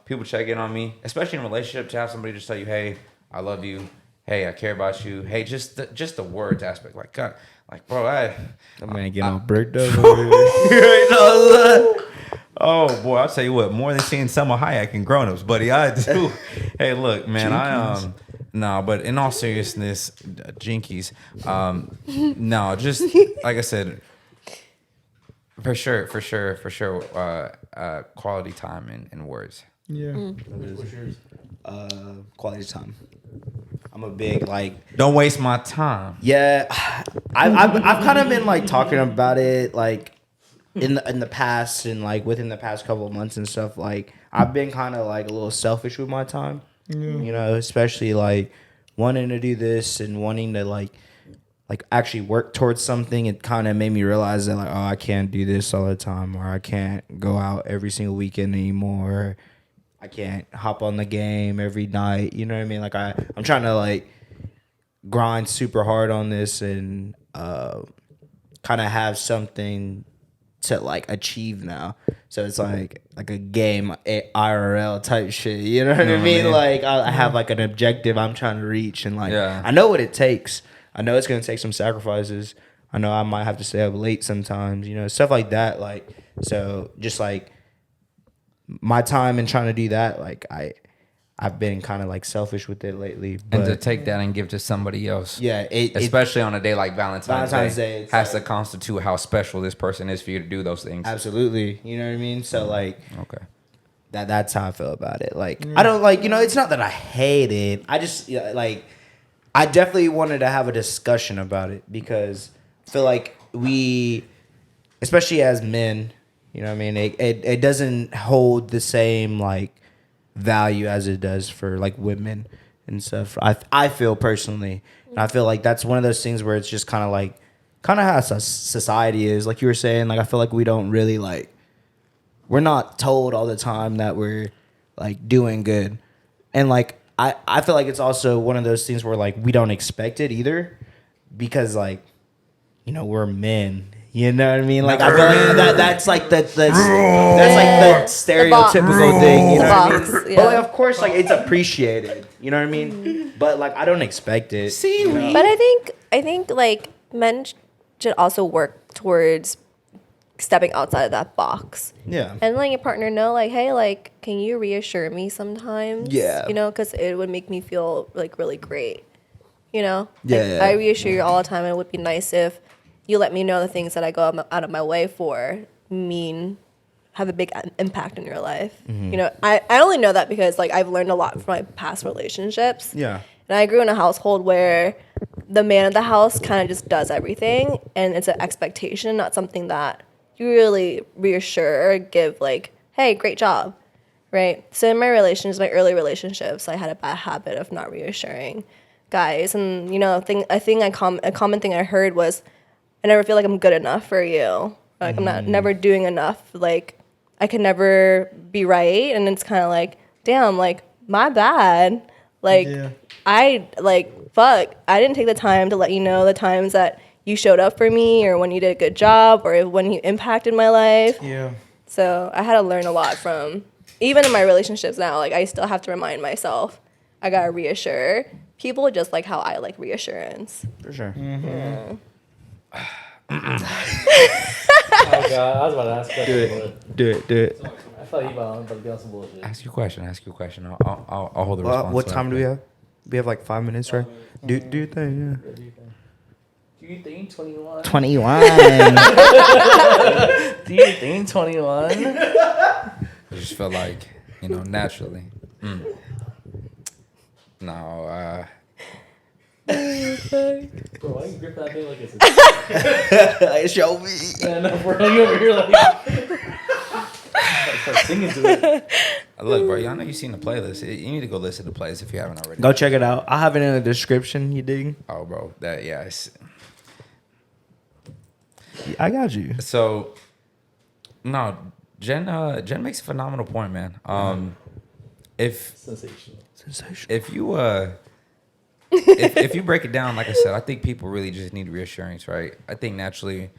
People check in on me, especially in a relationship, to have somebody just tell you, hey, I love you. Hey, I care about you. Hey, just the words aspect. Like, God, like, bro, I'm gonna get all bricked up. Oh boy, I'll tell you what, more than seeing Selma Hayek and grown-ups, buddy, I do. Hey, look, man, no, but in all seriousness, jinkies, no, just like I said, for sure, quality time and words. Yeah. Quality time. I'm a big Don't waste my time. Yeah, I've kind of been talking about it in the past and within the past couple of months and stuff. I've been kind of a little selfish with my time. Yeah. Especially wanting to do this and wanting to actually work towards something. It kind of made me realize that I can't do this all the time, or I can't go out every single weekend anymore. I can't hop on the game every night. You know what I mean? I'm trying to grind super hard on this and kind of have something to achieve now. So it's like a game, IRL type shit. You know what I mean? I have an objective I'm trying to reach, and I know what it takes. I know it's gonna take some sacrifices. I know I might have to stay up late sometimes. Stuff like that. So just my time and trying to do that, I've been kind of selfish with it lately. But And to take that and give to somebody else. Yeah, especially on a day like Valentine's Day, it's has to constitute how special this person is for you to do those things. Absolutely, you know what I mean. So okay, that's how I feel about it. I don't it's not that I hate it. I just I definitely wanted to have a discussion about it because I feel like we, especially as men, you know what I mean, it doesn't hold the same value as it does for women and stuff. I feel personally, and I feel that's one of those things where it's just kind of how society is. Like you were saying, I feel we don't really we're not told all the time that we're doing good. And like I feel like it's also one of those things where like we don't expect it either, because like, you know, we're men. You know what I mean? Like I feel like that's like the stereotypical thing. You know what I mean? Yeah. But like, of course, like it's appreciated. You know what I mean? But like I don't expect it. See, But I think like men should also work towards stepping outside of that box. Yeah. And letting your partner know, like, hey, like, can you reassure me sometimes? Yeah. You know, because it would make me feel like really great. You know? Yeah, Like, yeah. I reassure you all the time, and it would be nice if you let me know the things that I go out of my way for have a big impact in your life. Mm-hmm. You know, I only know that because like I've learned a lot from my past relationships. Yeah. And I grew in a household where the man of the house kind of just does everything, and it's an expectation, not something that you really reassure or give like, hey, great job, right? So in my my early relationships, I had a bad habit of not reassuring guys. And, you know, a common thing I heard was, I never feel like I'm good enough for you. Like I'm never doing enough. Like I can never be right. And it's kind of like, damn, like my bad. Like I didn't take the time to let you know the times that you showed up for me, or when you did a good job, or when you impacted my life. Yeah. So I had to learn a lot from, even in my relationships now, like I still have to remind myself, I gotta reassure people just like how I like reassurance. For sure. Oh God, I was about to ask a question. Do it. I thought you about to be on some bullshit. Ask your question. I'll hold the response. What time do we have? We have like 5 minutes, right? Do your thing, yeah. Do you think 21? 21. Do you think 21? I just felt like, you know, naturally. No, Bro, why you grip that thing like it's a... Show me. Yeah, no, bro, you over here like... Start singing to it. look, bro, y'all know you've seen the playlist. You need to go listen to the playlist if you haven't already. Go check it out. I'll have it in the description. You dig? Oh, bro, it's... I got you. So, no, Jen makes a phenomenal point, man. If Sensational. if you if you break it down, like I said, I think people really just need reassurance, right? I think naturally,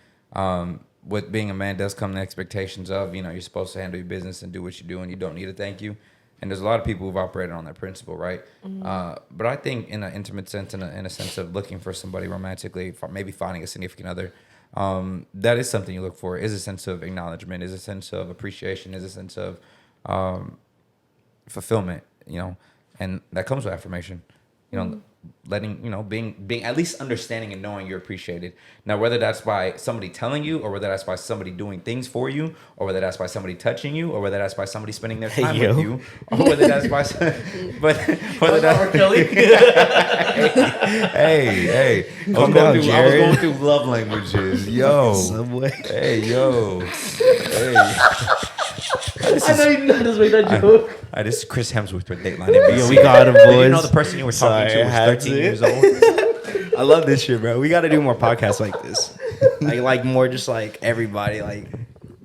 with being a man does come the expectations of, you know, you're supposed to handle your business and do what you do, and you don't need a thank you. And there's a lot of people who've operated on that principle, right? But I think in an intimate sense, in a sense of looking for somebody romantically, maybe finding a significant other, that is something you look for. Is a sense of acknowledgement, is a sense of appreciation, is a sense of fulfillment, you know, and that comes with affirmation, you know, letting, you know, being at least understanding and knowing you're appreciated. Now, whether that's by somebody telling you, or whether that's by somebody doing things for you, or whether that's by somebody touching you, or whether that's by somebody spending their time with you, or whether that's by, whether that's Kelly. hey, I was going through love languages, yo. Hey, yo. Hey. I know you just made that joke. This is Chris Hemsworth with Dateline NBC. Yeah, we got him, boys. You know the person you were talking to was 13 years old? I love this shit, bro. We got to do more podcasts like this. Like more just like everybody, like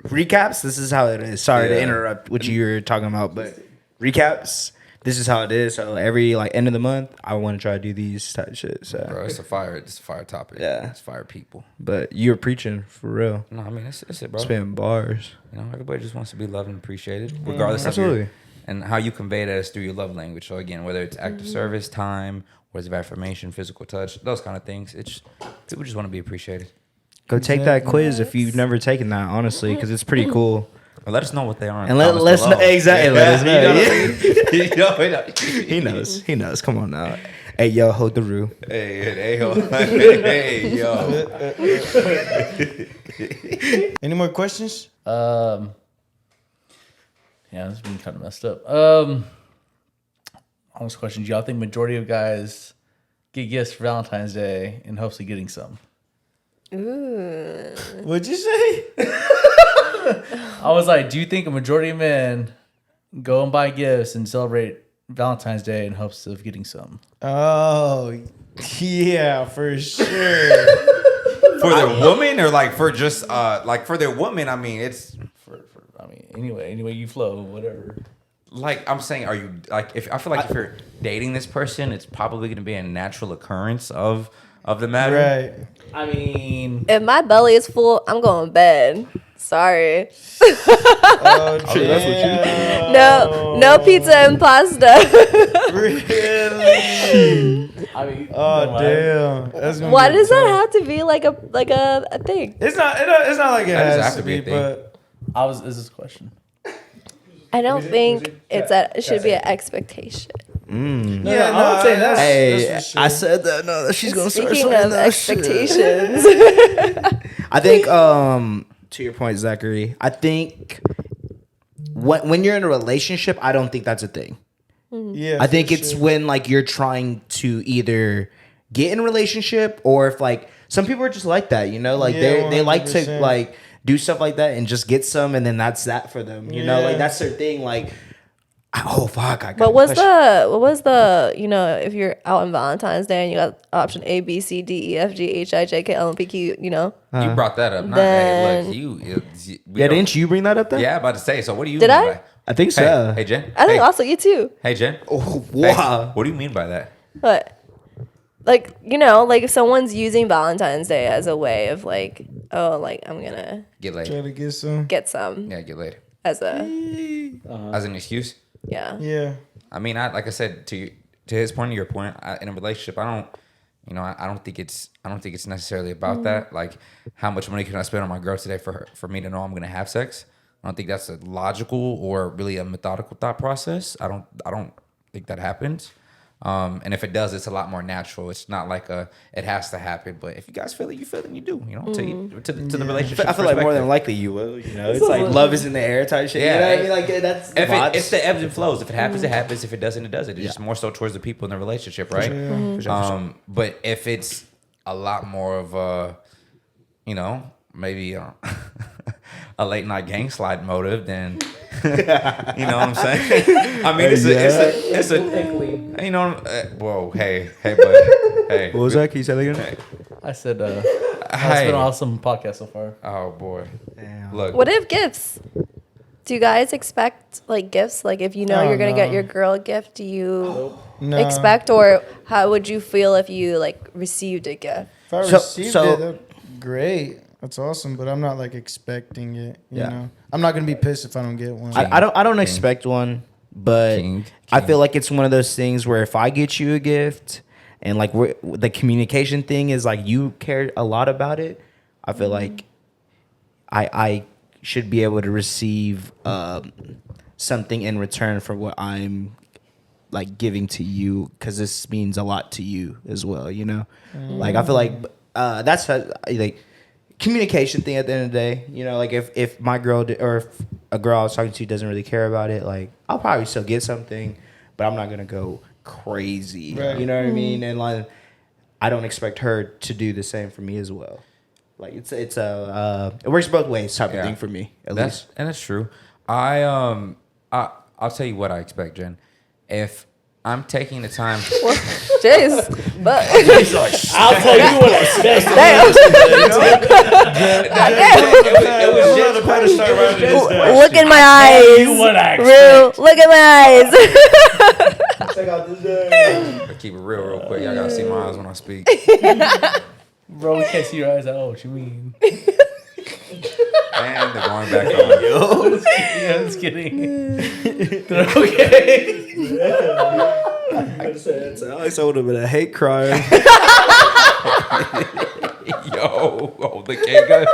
recaps. This is how it is. Sorry to interrupt what you were talking about, but recaps. This is how it is. So every like end of the month, I want to try to do these type of shit. So Bro, it's a fire topic. Yeah. It's fire people. but you're preaching for real. No, I mean, it's it, bro. Spitting bars. You know, everybody just wants to be loved and appreciated, regardless of Absolutely. and how you convey that is through your love language. So again, whether it's act of service, time, words of affirmation, physical touch, those kind of things. It's people just want to be appreciated. Go take that quiz if you've never taken that, honestly, because it's pretty cool. Well, let us know what they are. And let's know exactly. Let us know. You know, He knows. He knows. Come on now. Hey yo, hold the roo. Hey, yo. Any more questions? Yeah, this has been kind of messed up. Honest question: do y'all think majority of guys get gifts for Valentine's Day in hopes of getting some? What'd you say? I was like, do you think a majority of men go and buy gifts and celebrate Valentine's Day in hopes of getting some? Oh, yeah, for sure. For their woman, or like for just like for their woman? I mean, it's For I mean, anyway you flow, whatever. like I'm saying, are you like if I feel like if you're dating this person, it's probably going to be a natural occurrence of the matter. Right. I mean, If my belly is full, I'm going to bed. Sorry. Oh, Shit, that's what you. No pizza and pasta. Really? I mean, Oh no, damn. That's gonna Why be does that tough. have to be like a thing? It's not like it That doesn't has have to to be be, a thing. but Is this a question? I don't think it should be an expectation. I'm yeah, not saying that. Hey, that's for I sure. said that. No, she's gonna start Speaking saying of that shit. expectations, I think to your point, Zachary, I think when you're in a relationship, I don't think that's a thing. yeah. I think for it's sure. when like you're trying to either get in a relationship or if like some people are just like that, you know, like Yeah, they like to 100%. like do stuff like that and just get some and then that's that for them, you know, Yeah. like that's their thing. Like, oh fuck, I got what a was question. the if you're out on Valentine's Day and you got option A B C D E F G H I J K L M P Q, You brought that up. Not, Then- hey, look, Yeah, didn't you bring that up then? Yeah, about to say. So what do you Did mean I? by? I think so. Hey, Jen. I think hey, also you too. Hey, Jen. Oh, Hey, wow. what do you mean by that? But like like if someone's using Valentine's Day as a way of like, oh, like I'm gonna Get laid. Try to get some. get some Yeah, get laid. as a As an excuse. yeah. Yeah. I mean, like I said to his point, to your point, in a relationship, I don't think it's necessarily about that. Like, how much money can I spend on my girl today for me to know I'm gonna have sex? I don't think that's a logical or really a methodical thought process. I don't think that happens. And if it does, it's a lot more natural. It's not like it has to happen. But if you guys feel it, you feel it, and you do. You know, to the relationship. I feel like more than perspective. likely you will, you know. It's like love is in the air type shit. Yeah. You know what I mean? Like that's the vibes. It's the ebbs and flows. If it happens, it happens. If it doesn't, it doesn't. It's just more so towards the people in the relationship, right? For sure. But if it's a lot more of a, maybe a late night gang slide motive, then you know what I'm saying. I mean, it's a whoa, hey, bud, hey. What was that? Can you say that again? I said, it's Hey. been an awesome podcast so far. Oh boy, Damn. look. What if gifts? Do you guys expect like gifts? Like if you know Oh, you're gonna get no. your girl a gift, do you No. expect, or how would you feel if you like received a gift? If I So- received so- it, that's great. That's awesome, but I'm not like expecting it. You Yeah. know, I'm not gonna be pissed if I don't get one. I don't expect one, but King. I feel like it's one of those things where if I get you a gift and like the communication thing is like you care a lot about it, I feel like I should be able to receive something in return for what I'm like giving to you because this means a lot to you as well, you know. Like I feel like that's like communication thing at the end of the day, you know, like if my girl or if a girl I was talking to doesn't really care about it, like I'll probably still get something, but I'm not gonna go crazy. Right. You know what I mean? And like I don't expect her to do the same for me as well. Like it's a it works both ways type of thing for me at least. That's true. I'll tell you what I expect, Jen. If I'm taking the time. Jeez, but I'll tell you what I expect. look in my eyes. you what I Real, look at my eyes. Check out this day. Keep it real quick. Y'all gotta see my eyes when I speak. Bro, we can't see your eyes at all. What you mean? And they're going back on. Yeah, I'm just kidding. They're okay. Alex would have been a hate crime. Yo, oh, the cake guy.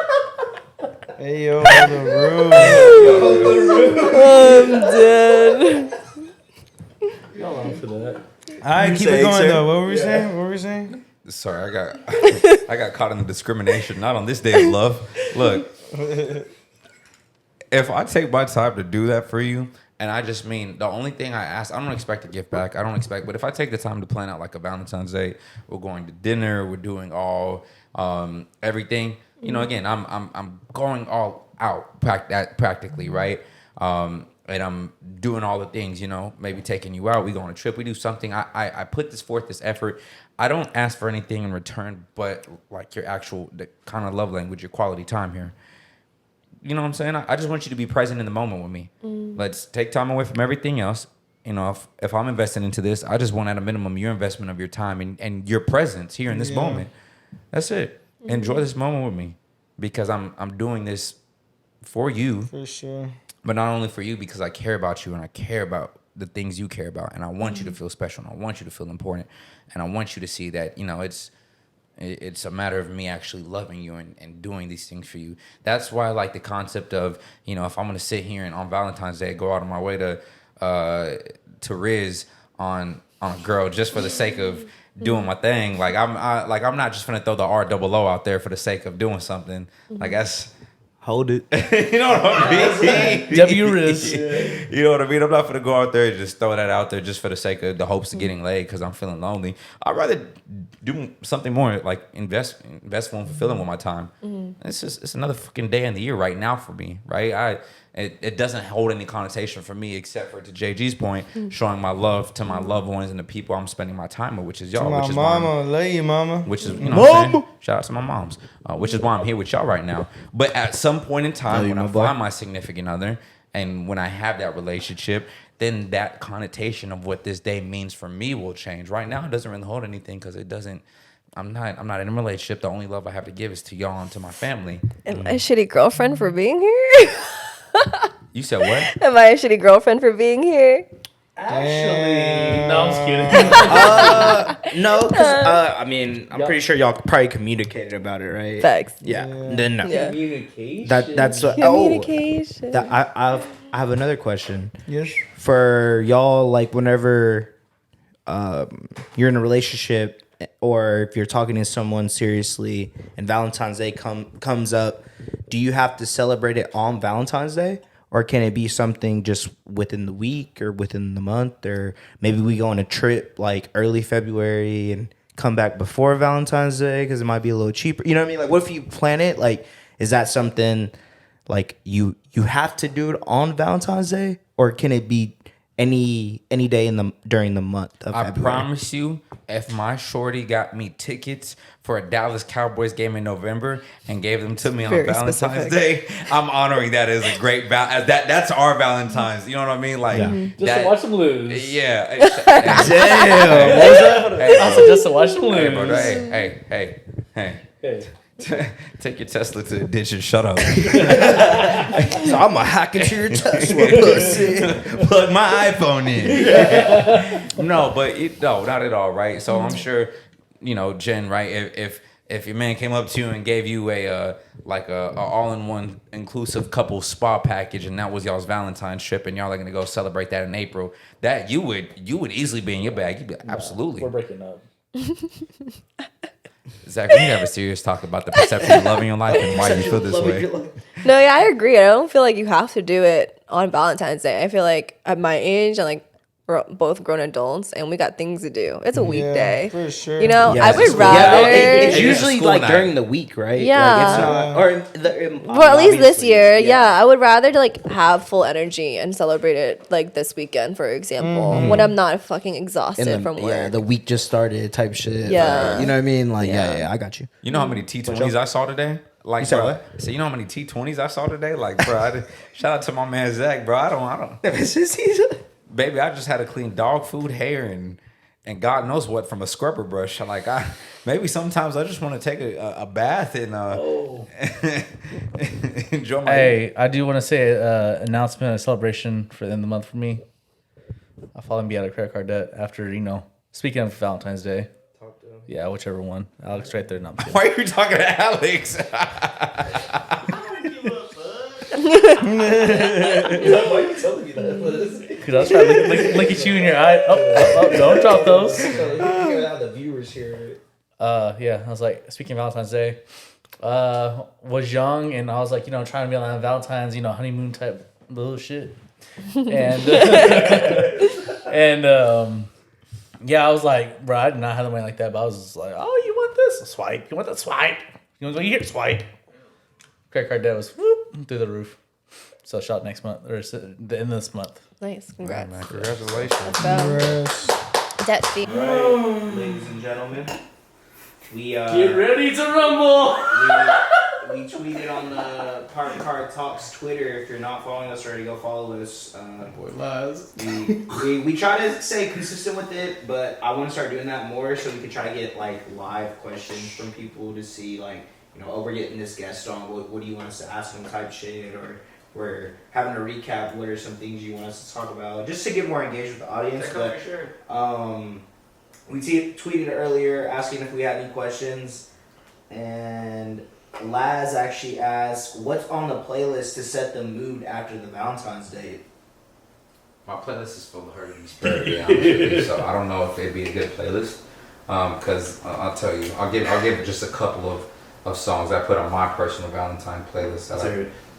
Hey yo, the room. I'm dead. Y'all on for that. All right, keep say, it going say. though. What were we saying? What were we saying? Sorry, I got caught in the discrimination. Not on this day of love. Look, if I take my time to do that for you, and I just mean the only thing I ask, I don't expect a gift back. I don't expect, but if I take the time to plan out like a Valentine's Day, we're going to dinner, we're doing all everything. You know, again, I'm going all out practically, right? And I'm doing all the things, you know, maybe taking you out, we go on a trip, we do something. I put this effort. I don't ask for anything in return, but like your actual the kind of love language, your quality time here. you know what I'm saying? I just want you to be present in the moment with me. Let's take time away from everything else. You know, if I'm investing into this, I just want at a minimum your investment of your time and your presence here in this moment. That's it. Enjoy this moment with me, because I'm doing this for you. For sure. But not only for you, because I care about you and I care about the things you care about, and I want you to feel special, and I want you to feel important, and I want you to see that, you know, it's a matter of me actually loving you and doing these things for you. That's why I like the concept of, you know, if I'm gonna sit here and on Valentine's Day go out of my way to riz on a girl just for the sake of doing my thing, like I'm not just gonna throw the ROO out there for the sake of doing something. Like that's. Hold it. You know what I mean? W Riz. You know what I mean? I'm not going to go out there and just throw that out there just for the sake of the hopes of getting laid because I'm feeling lonely. I'd rather do something more, like investful and fulfilling with my time. It's another fucking day in the year right now for me, right? It doesn't hold any connotation for me except for, to JG's point, showing my love to my loved ones and the people I'm spending my time with, which is y'all. My which is mama, love you, mama. Which is, you know what I'm saying? Shout out to my moms. Which is why I'm here with y'all right now. But at some point in time, when I find my significant other and when I have that relationship, then that connotation of what this day means for me will change. Right now, it doesn't really hold anything because it doesn't. I'm not in a relationship. The only love I have to give is to y'all and to my family. Am I a shitty girlfriend for being here? You said what? Am I a shitty girlfriend for being here? Actually, no, I'm just kidding. No, because I mean, I'm pretty sure y'all probably communicated about it, right? Facts. Yeah. Then no. Yeah. Communication. That's what. Communication. I have another question. Yes. For y'all, like whenever you're in a relationship or if you're talking to someone seriously and Valentine's Day comes up, do you have to celebrate it on Valentine's Day? Or can it be something just within the week or within the month? Or maybe we go on a trip like early February and come back before Valentine's Day because it might be a little cheaper. You know what I mean? Like, what if you plan it? Like, is that something like you have to do it on Valentine's Day? Or can it be any day during the month of February? I promise you, if my shorty got me tickets for a Dallas Cowboys game in November and gave them to me on Very Valentine's specific. Day, I'm honoring that as a great that's our Valentine's. You know what I mean? Like Just to watch them lose. Yeah. Damn. What was that? Hey, Also, just to watch them lose. hey, bro, hey. Take your Tesla to the ditch and shut up. So I'm gonna hack into your Tesla, pussy. Plug my iPhone in. No, not at all, right? So I'm sure, you know, Jen, right? If your man came up to you and gave you a all-in-one inclusive couple spa package, and that was y'all's Valentine's trip, and y'all are gonna go celebrate that in April, that you would easily be in your bag. You'd be like, absolutely. We're breaking up. Zach, we need to have a serious talk about the perception of love in your life and why you feel this way. No, yeah, I agree. I don't feel like you have to do it on Valentine's Day. I feel like at my age, we're both grown adults and we got things to do. It's a weekday. For sure. You know, Yeah, I would it's rather. it's It's usually school like night. during the week, right? Yeah. Like it's not, Well, at least this obviously, year, yeah, I would rather to like have full energy and celebrate it like this weekend, for example, when I'm not fucking exhausted from work. Yeah, the week just started type shit. Yeah. Like, you know what I mean? Like, Yeah. yeah, I got you. You know how many T20s I saw today? Like, You said bro, what? So you know how many T20s I saw today? Like, bro, shout out to my man Zach, bro. I don't. Baby, I just had to clean dog food, hair, and God knows what from a scrubber brush. Like, maybe sometimes I just want to take a bath and enjoy my. Hey, I do want to say announcement, a celebration for the end of the month for me. I'll finally be out of credit card debt after, speaking of Valentine's Day. Talk to him. Yeah, whichever one. Alex right there. No, I'm kidding. Why are you talking to Alex? Why are you telling me that? Because I was trying to look at you in your eye. Oh, don't drop those. The viewers here. Yeah, I was like, speaking of Valentine's Day, was young and I was like, trying to be on Valentine's, honeymoon type little shit. And yeah, I was like, bro, I did not have the money like that, but I was just like, oh, you want this? Swipe. You want that? Swipe. You want to go here? Swipe. Credit card debt was whoop, through the roof. So shot next month or the end of this month. Nice, congrats. Man, congratulations. Debt fee. Right, ladies and gentlemen, we Get ready to rumble. we tweeted on the Park Card Talks Twitter. If you're not following us already, go follow us. Boy, lies. We try to stay consistent with it, but I want to start doing that more so we can try to get like live questions from people to see like, you know, oh, we're getting this guest on. What do you want us to ask them type shit, or we're having a recap. What are some things you want us to talk about, just to get more engaged with the audience. But for sure. we tweeted earlier asking if we had any questions, and Laz actually asked, "What's on the playlist to set the mood after the Valentine's date?" My playlist is full of hurt and despair, to be honest with you, so I don't know if it'd be a good playlist. Because I'll tell you, I'll give just a couple of songs I put on my personal Valentine playlist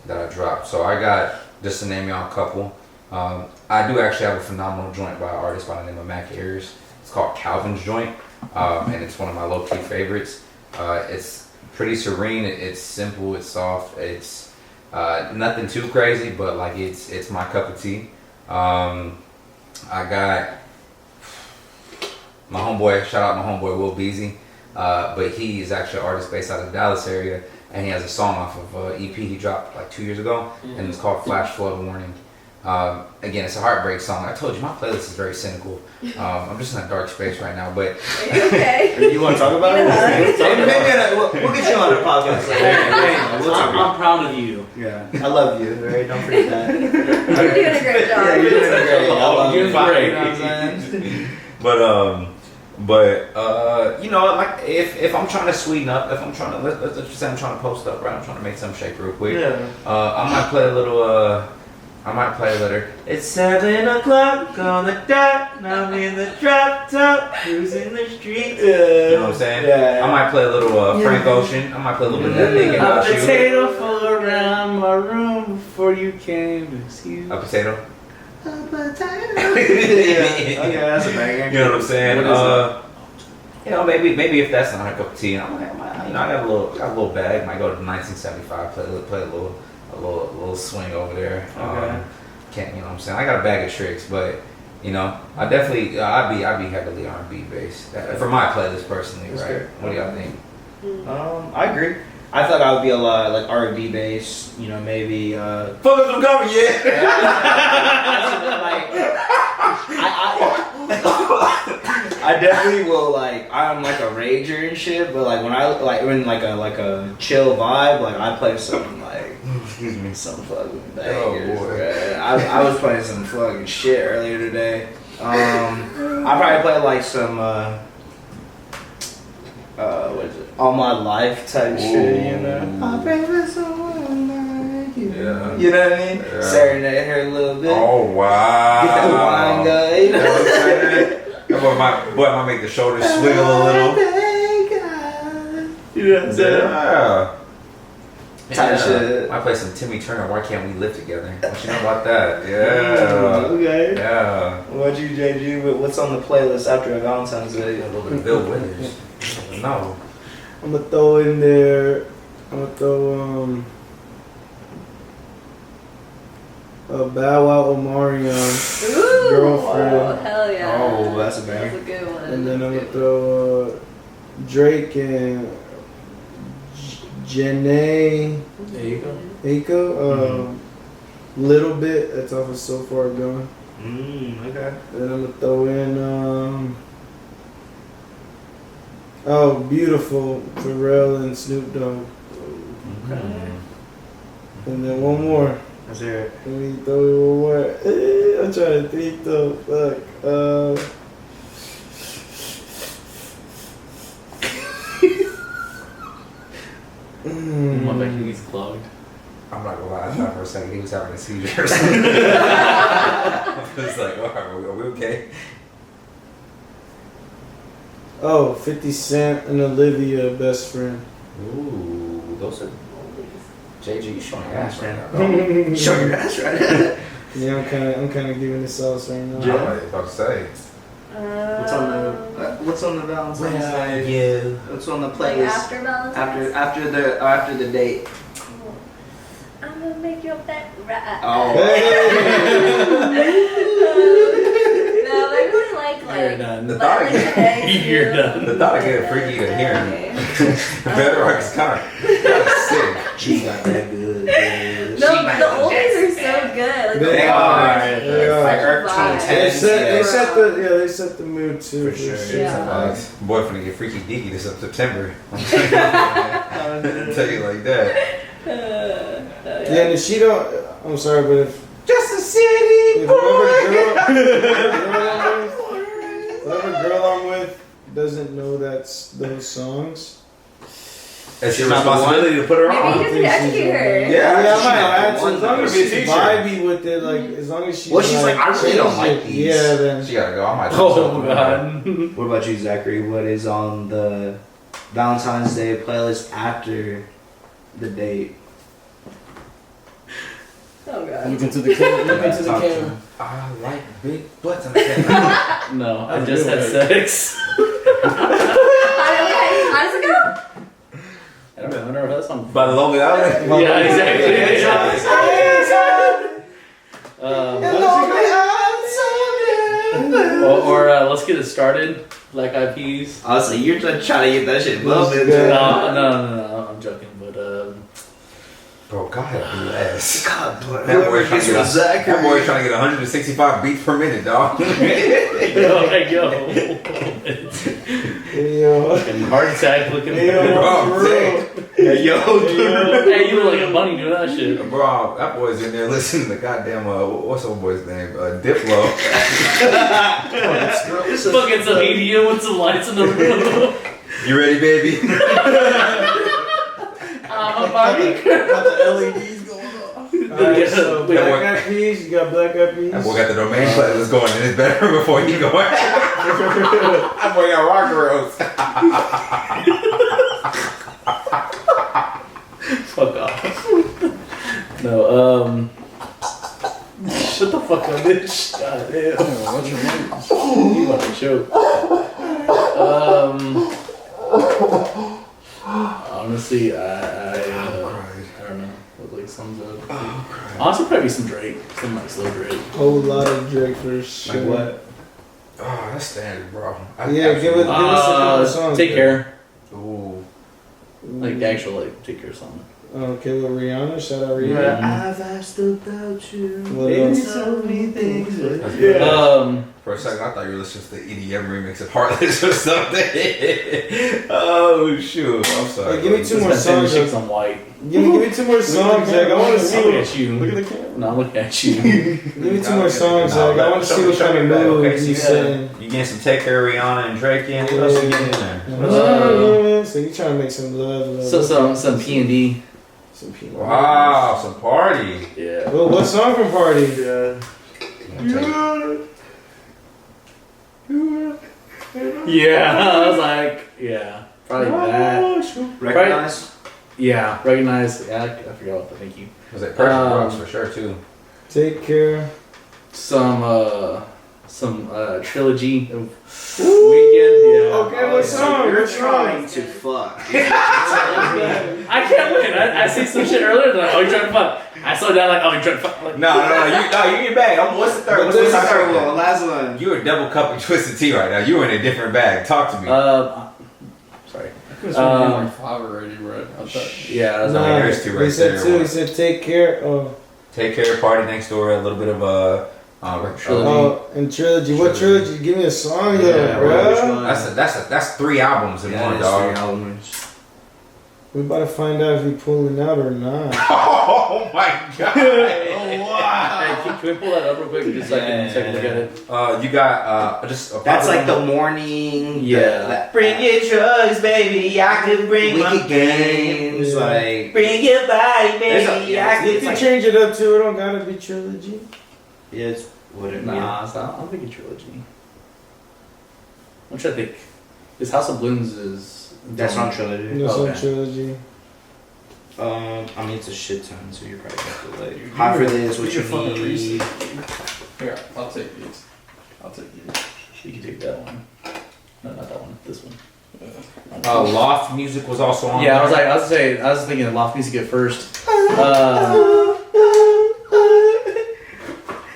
that I dropped. So I got, just to name y'all a couple. I do actually have a phenomenal joint by an artist by the name of Mac Ayers. It's called Calvin's Joint, and it's one of my low-key favorites. It's pretty serene. It's simple. It's soft. It's nothing too crazy, but like it's my cup of tea. I got my homeboy. Shout out my homeboy Will Beasy. But he is actually an artist based out of the Dallas area, and he has a song off of EP he dropped like 2 years ago, and it's called Flash Flood Warning. Again, it's a heartbreak song. I told you my playlist is very cynical. I'm just in a dark space right now, but Are you okay? You want to talk about it? We'll get you on the podcast later. I'm proud of you. Yeah, I love you. Right? Don't forget that. You're doing a great job. Yeah, you're doing great. I love You're you. great. You know what I'm saying? But you know, like if I'm trying to sweeten up, if I'm trying to let's just say I'm trying to post up, right? I'm trying to make something shake real quick. Yeah. I might play a little. It's 7 o'clock on the dot. Now I'm in the drop top, cruising the streets. Yeah. You know what I'm saying? Yeah. I might play a little Frank Ocean. I might play a little bit of that Thinking A About You. potato flew around my room before you came to see. A potato. Yeah. Okay, that's a banger. You know what I'm saying? What is You know, maybe if that's not a cup of tea, I got a little bag. Might go to 1975, play a little swing over there. Okay. You know what I'm saying? I got a bag of tricks, but you know, I definitely I'd be heavily R&B based for my playlist personally, That's right? good. What do y'all think? I agree. I thought I would be a lot like R&B based. You know, maybe. Fuck us from cover, yeah. I definitely will like. I'm like a rager and shit, but like when like a chill vibe, like I play some like some fucking bangers. boy. Bruh. I was playing some fucking shit earlier today. I probably play like some what is it? All My Life type shit, you know. I pray for someone like you. Yeah. You know what I mean? Yeah. Serenade her a little bit. Oh wow. Get that wine going. You know what I'm saying? That boy might make the shoulders swiggle a little. You know what I'm saying? Yeah. Type shit. Might play some Timmy Turner. Why can't we live together? What you know about that? Yeah. Okay. Yeah. What about you, JG? What's on the playlist after a Valentine's Day? A little bit of Bill Withers. No. I'm gonna throw in there. I'm gonna throw a Bow Wow Omarion Ooh, Girlfriend. Oh, hell yeah. Oh, that's a That's banger. a good one. And then I'm gonna throw Drake and Jenn. There you go. Aiko. Little Bit. That's off of So Far Gone. Okay. Then I'm gonna throw in Beautiful, Pharrell and Snoop Dogg. Okay. And then one more. Let's hear it. Let me throw in one more. I'm trying to think though. Fuck. One that he's clogged. I'm not gonna lie. I thought for a second he was having a seizure. I was like, are we okay? 50 Cent and Olivia, Best Friend. Ooh, those are. JG, you showing your ass right now, bro. Show your ass right. Yeah, I'm kind of giving the sauce right now. I was about to say. What's on the Valentine's Where Day? are you? What's on the Like playlist? after Valentine's? After the date. I'm gonna make your back right. Oh. No, I really like You're done. The thought of today. You're done. The thought of getting freaky to hearing. Better or it's kind of sick. She got that good. No, the oldies are so good. Like, They are. They are. Like Earth Tone They 10. set the mood too. For sure. Yeah. Boy, finna get freaky deaky this up September. I'm tell you like that. Yeah, and if she don't. I'm sorry, but if Just a city whatever girl I'm with doesn't know those songs. It's your responsibility to put her Maybe on. you just need to educate her. Yeah, I might add to one as long as be a she's teacher. vibey with it, like as long as she's Well, she's like, I really don't like these. Yeah, then She gotta go. I might. Oh god. What about you, Zachary? What is on the Valentine's Day playlist after the date? Oh god. look into the camera. Look into the Talk to camera. him. I like big butts on the camera. No, I just had sex. How does it go? I don't know how that song. By the Long Island. Yeah, exactly. Or let's get it started. Black Eyed Peas. I was like, you're just trying to get that shit bumping. No, I'm joking. But Bro, God help me ass. God, boy. That boy trying Gets to with get Zachary. that boy trying to get 165 beats per minute, dog. yo. Yo. Fucking heart attack looking. Yo. Bro, dang. Hey, yo, Hey, you look like a bunny doing that shit. Bro, that boy's in there listening to goddamn what's old boy's name? Diplo. Fucking some EDM with some lights in the room. You ready, baby? I'm a Barbie girl. Got the LEDs going on. Alright, so Black Eyed Peas, you got Black Eyed Peas. That boy got the domain playlist going in his bedroom before you go. That boy got rock girls. Fuck off. No, shut the fuck up, bitch. God damn. What's your name? You want to choke. Honestly, I don't know what like sums up. Honestly, probably some Drake, some like slow Drake. Whole lot of Drake for sure. Like what? Oh, that's standard, bro. Yeah, give us a couple songs. Take Care, Ooh. like the actual like Take Care song. Okay, with Rihanna. Shout out Rihanna. I've asked about you. What else? So many things. For a second, I thought you were listening to the EDM remix of Heartless or something. Oh shoot! I'm sorry. Hey, give me two more songs. Chicks on White. Give me two more songs, Zach. I want to see Look what. at you. Look at the camera. No, look at you. Give me two more songs, Zach. I want to see what kind of mood you setting. You getting some Take Care, Rihanna, and Drake in? What else you getting in there? So you trying to make some love? So some P&D. Some people. Wow, some party. Yeah. Well, what song from Party? Yeah, I was like, yeah, probably that. Recognize? Yeah, recognize. Yeah, I forgot what the thank you. Was it Persian Rocks for sure too? Take Care. Some trilogy of Weekend. Yeah. Okay, what song? You're What trying song? to fuck. I can't win. I see some shit earlier. Like, oh, you're trying to fuck. I saw that like, oh, you're trying to fuck. Like, No, you get back. What's the third? What's the third one? Last one. You are double cupping Twisted Tea right now. You in a different bag. Talk to me. Sorry. Like 5 already, bro. Yeah, that's Nah, not there's two right he said there. two. He said Take Care. Oh, Take Care, Party Next Door, a little bit of and Trilogy. What trilogy? Give me a song, Yeah, bro. which one? that's 3 albums in one, dog. We about to find out if we pulling out or not. Oh my god! Hey, can we pull that up real quick? Just so I can take a look at it. You got just a That's like the morning. Yeah. Bring your drugs, baby. I could bring my games. Yeah. Like bring your body, baby. I You could can change it up too. It don't gotta be Trilogy. Yeah, it's whatever. Nah, it's not, I don't think it's trilogy. I'm trying to think. This House of Balloons is. That's not trilogy. No, Okay. some Trilogy. I mean, it's a shit ton, so you're probably gonna have to like hot for this. What you need? Here, I'll take these. You can take that one. No, not that one. This one. Loft Music was also on. Yeah, there. I was thinking Loft Music at first.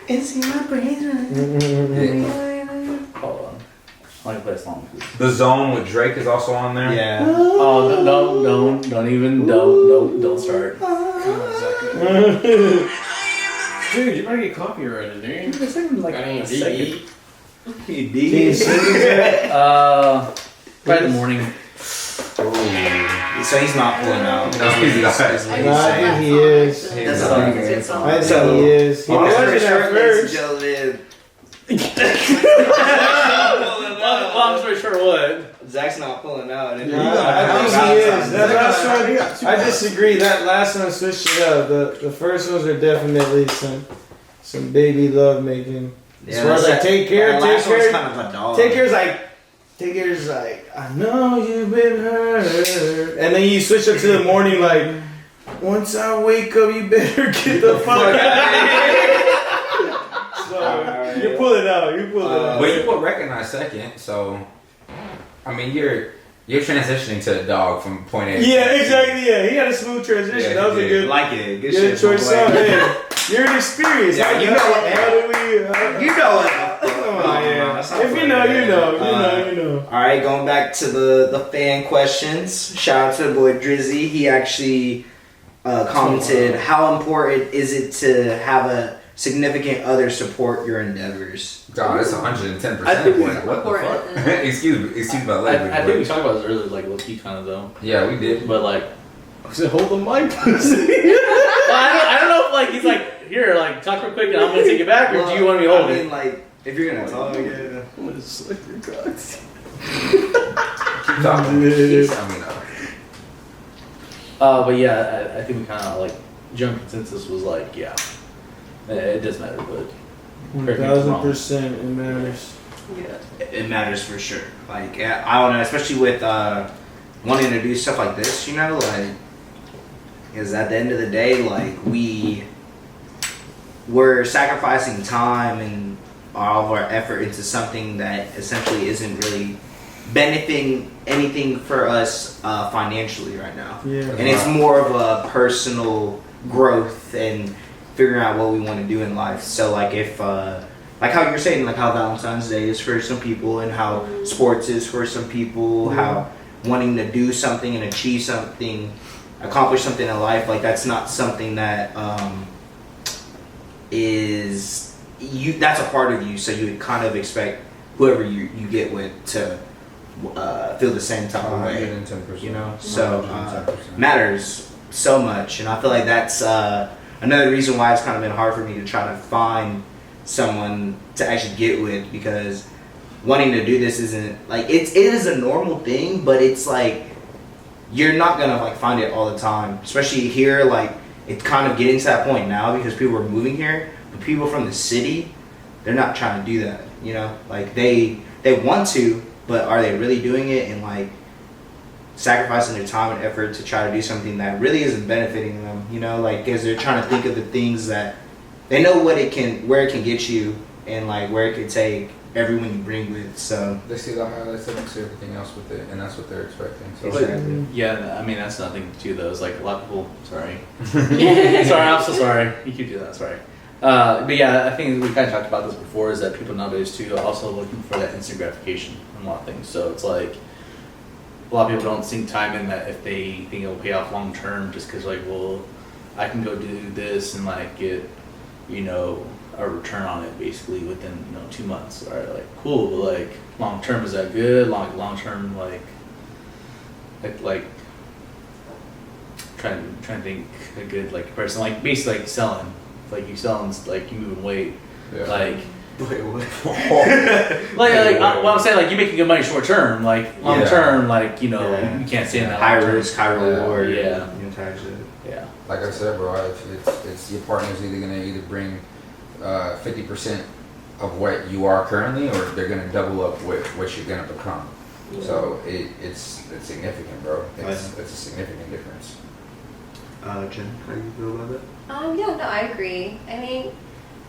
It's in my brain. Hold on. I like play a song. The Zone with Drake is also on there. Yeah. Oh, don't start. Dude, you better get copyrighted, dude. It's taking like I a ain't second. Probably the morning. So he's not pulling out. No, he's not. I think he is. That's I think he is. He was at first. Long story short, what? Zach's not pulling out. I think he is. That last one, I disagree. That last one switched it up. The first ones are definitely some baby love making. Yeah, Where like take care. Kind of a dog. Take care's like, I know you've been hurt. And then you switch up to the morning like, once I wake up, you better get the fuck out of here. So, you pull it out. But you put recognize second, so I mean you're transitioning to a dog from point A. Yeah, exactly. Yeah, he had a smooth transition. Yeah, that was a good, like it. Good good shit, choice. boy. Hey, you're an experience. Yeah, you know what? You know it. If you know, you know. All right, going back to the fan questions. Shout out to the boy Drizzy. He actually commented, "How important is it to have a significant other support your endeavors?" God, that's 110%. I think What the fuck? excuse me about language. I think we talked about this earlier, like low key kind of though. Yeah, we did. But like, I said, hold the mic, pussy. well, I don't know if like he's like here, like talk real quick, and I'm gonna take it back, or do you want me to hold it? Like, if you're gonna talk, I'm gonna slick your guts. Keep talking. But yeah, I think we kind of like general consensus was like, yeah, it does matter, but 1,000% it matters. it matters for sure. Like, I don't know, especially with wanting to do stuff like this, you know, like, because at the end of the day, like, we're sacrificing time and all of our effort into something that essentially isn't really benefiting anything for us financially right now. Yeah. And it's more of a personal growth and figuring out what we want to do in life. So like if like how you're saying, like how Valentine's Day is for some people and how sports is for some people, how wanting to do something and achieve something, accomplish something in life, like that's not something that is you, that's a part of you, so you would kind of expect whoever you get with to feel the same type of way, 110%. you know. So matters so much, and I feel like that's another reason why it's kind of been hard for me to try to find someone to actually get with, because wanting to do this isn't like it is a normal thing, but it's like you're not gonna like find it all the time, especially here. Like it's kind of getting to that point now because people are moving here, but people from the city, they're not trying to do that, you know. Like they want to, but are they really doing it and like sacrificing their time and effort to try to do something that really isn't benefiting them, you know, like because they're trying to think of the things that they know where it can get you and like where it could take everyone you bring with. So They see the highlights, they don't see everything else with it, and that's what they're expecting. So Exactly. Yeah, I mean that's nothing to those. Like a lot of people. Sorry, sorry, I'm so sorry. You keep doing that. Sorry. But yeah, I think we kind of talked about this before. Is that people nowadays too are also looking for that instant gratification in a lot of things. So it's like a lot of people don't sink time in that if they think it'll pay off long term, just because like, well, I can go do this and like get, you know, a return on it basically within 2 months. All right, like cool, but like long term, is that good? Long term, like trying to think a good like comparison, like basically like selling, like you selling, like you moving weight, Yeah. like. What I'm saying, like you making good money short term, like long term, like you can't say that. high risk, high reward. Yeah. Yeah. like I said, bro, it's your partner's either gonna bring 50% of what you are currently, or they're gonna double up what you're gonna become. Yeah. So it's significant, bro. It's a significant difference. Jenn, how do you feel about that? Yeah, no, I agree. I mean,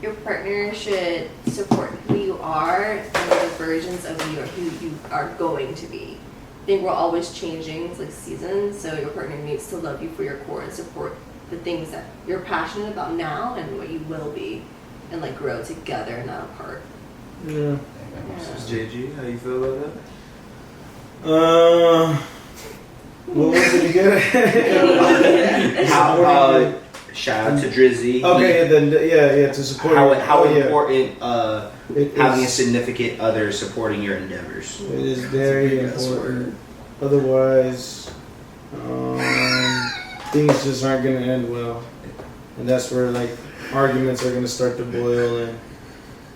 your partner should support who you are and the versions of you or who you are going to be. I think we're always changing, it's like seasons, so your partner needs to love you for your core and support the things that you're passionate about now and what you will be, and like grow together, not apart. Yeah. JG, how you feel about What was it again? Shout out to Drizzy. Okay, to support. How important having a significant other supporting your endeavors? It is very important. Otherwise, things just aren't gonna end well, and that's where like arguments are gonna start to boil, and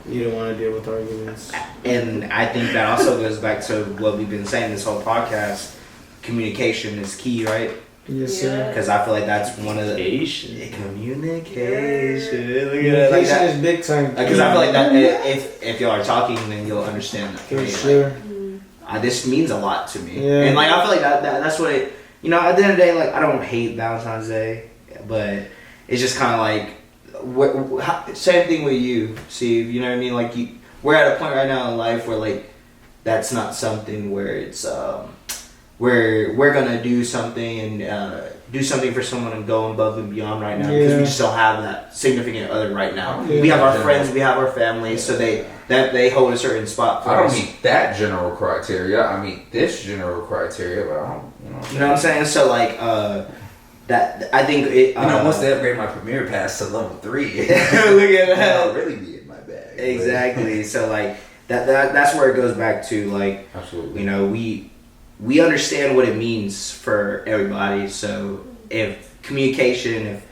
you don't want to deal with arguments. And I think that also goes back to what we've been saying this whole podcast. Communication is key, right? Yes, sir. Because I feel like that's one of the communication. Communication is big time. Because I feel like that if y'all are talking, then you'll understand that. For sure. This means a lot to me, Yeah. and like I feel like that's what it. You know, at the end of the day, like I don't hate Valentine's Day, but it's just kind of like same thing with you, Steve. You know what I mean? Like we're at a point right now in life where like that's not something where it's we're gonna do something and do something for someone and go above and beyond right now because we just don't have that significant other right now. Yeah. We have our friends, we have our family, so they hold a certain spot for I don't us. meet that general criteria. I meet this general criteria, but I don't. You know what I'm saying? So like that I think it. Once they upgrade my Premier Pass to level 3, look at that. That'll really be in my bag. Exactly. So like that's where it goes back to like absolutely. You know we understand what it means for everybody. So if communication, if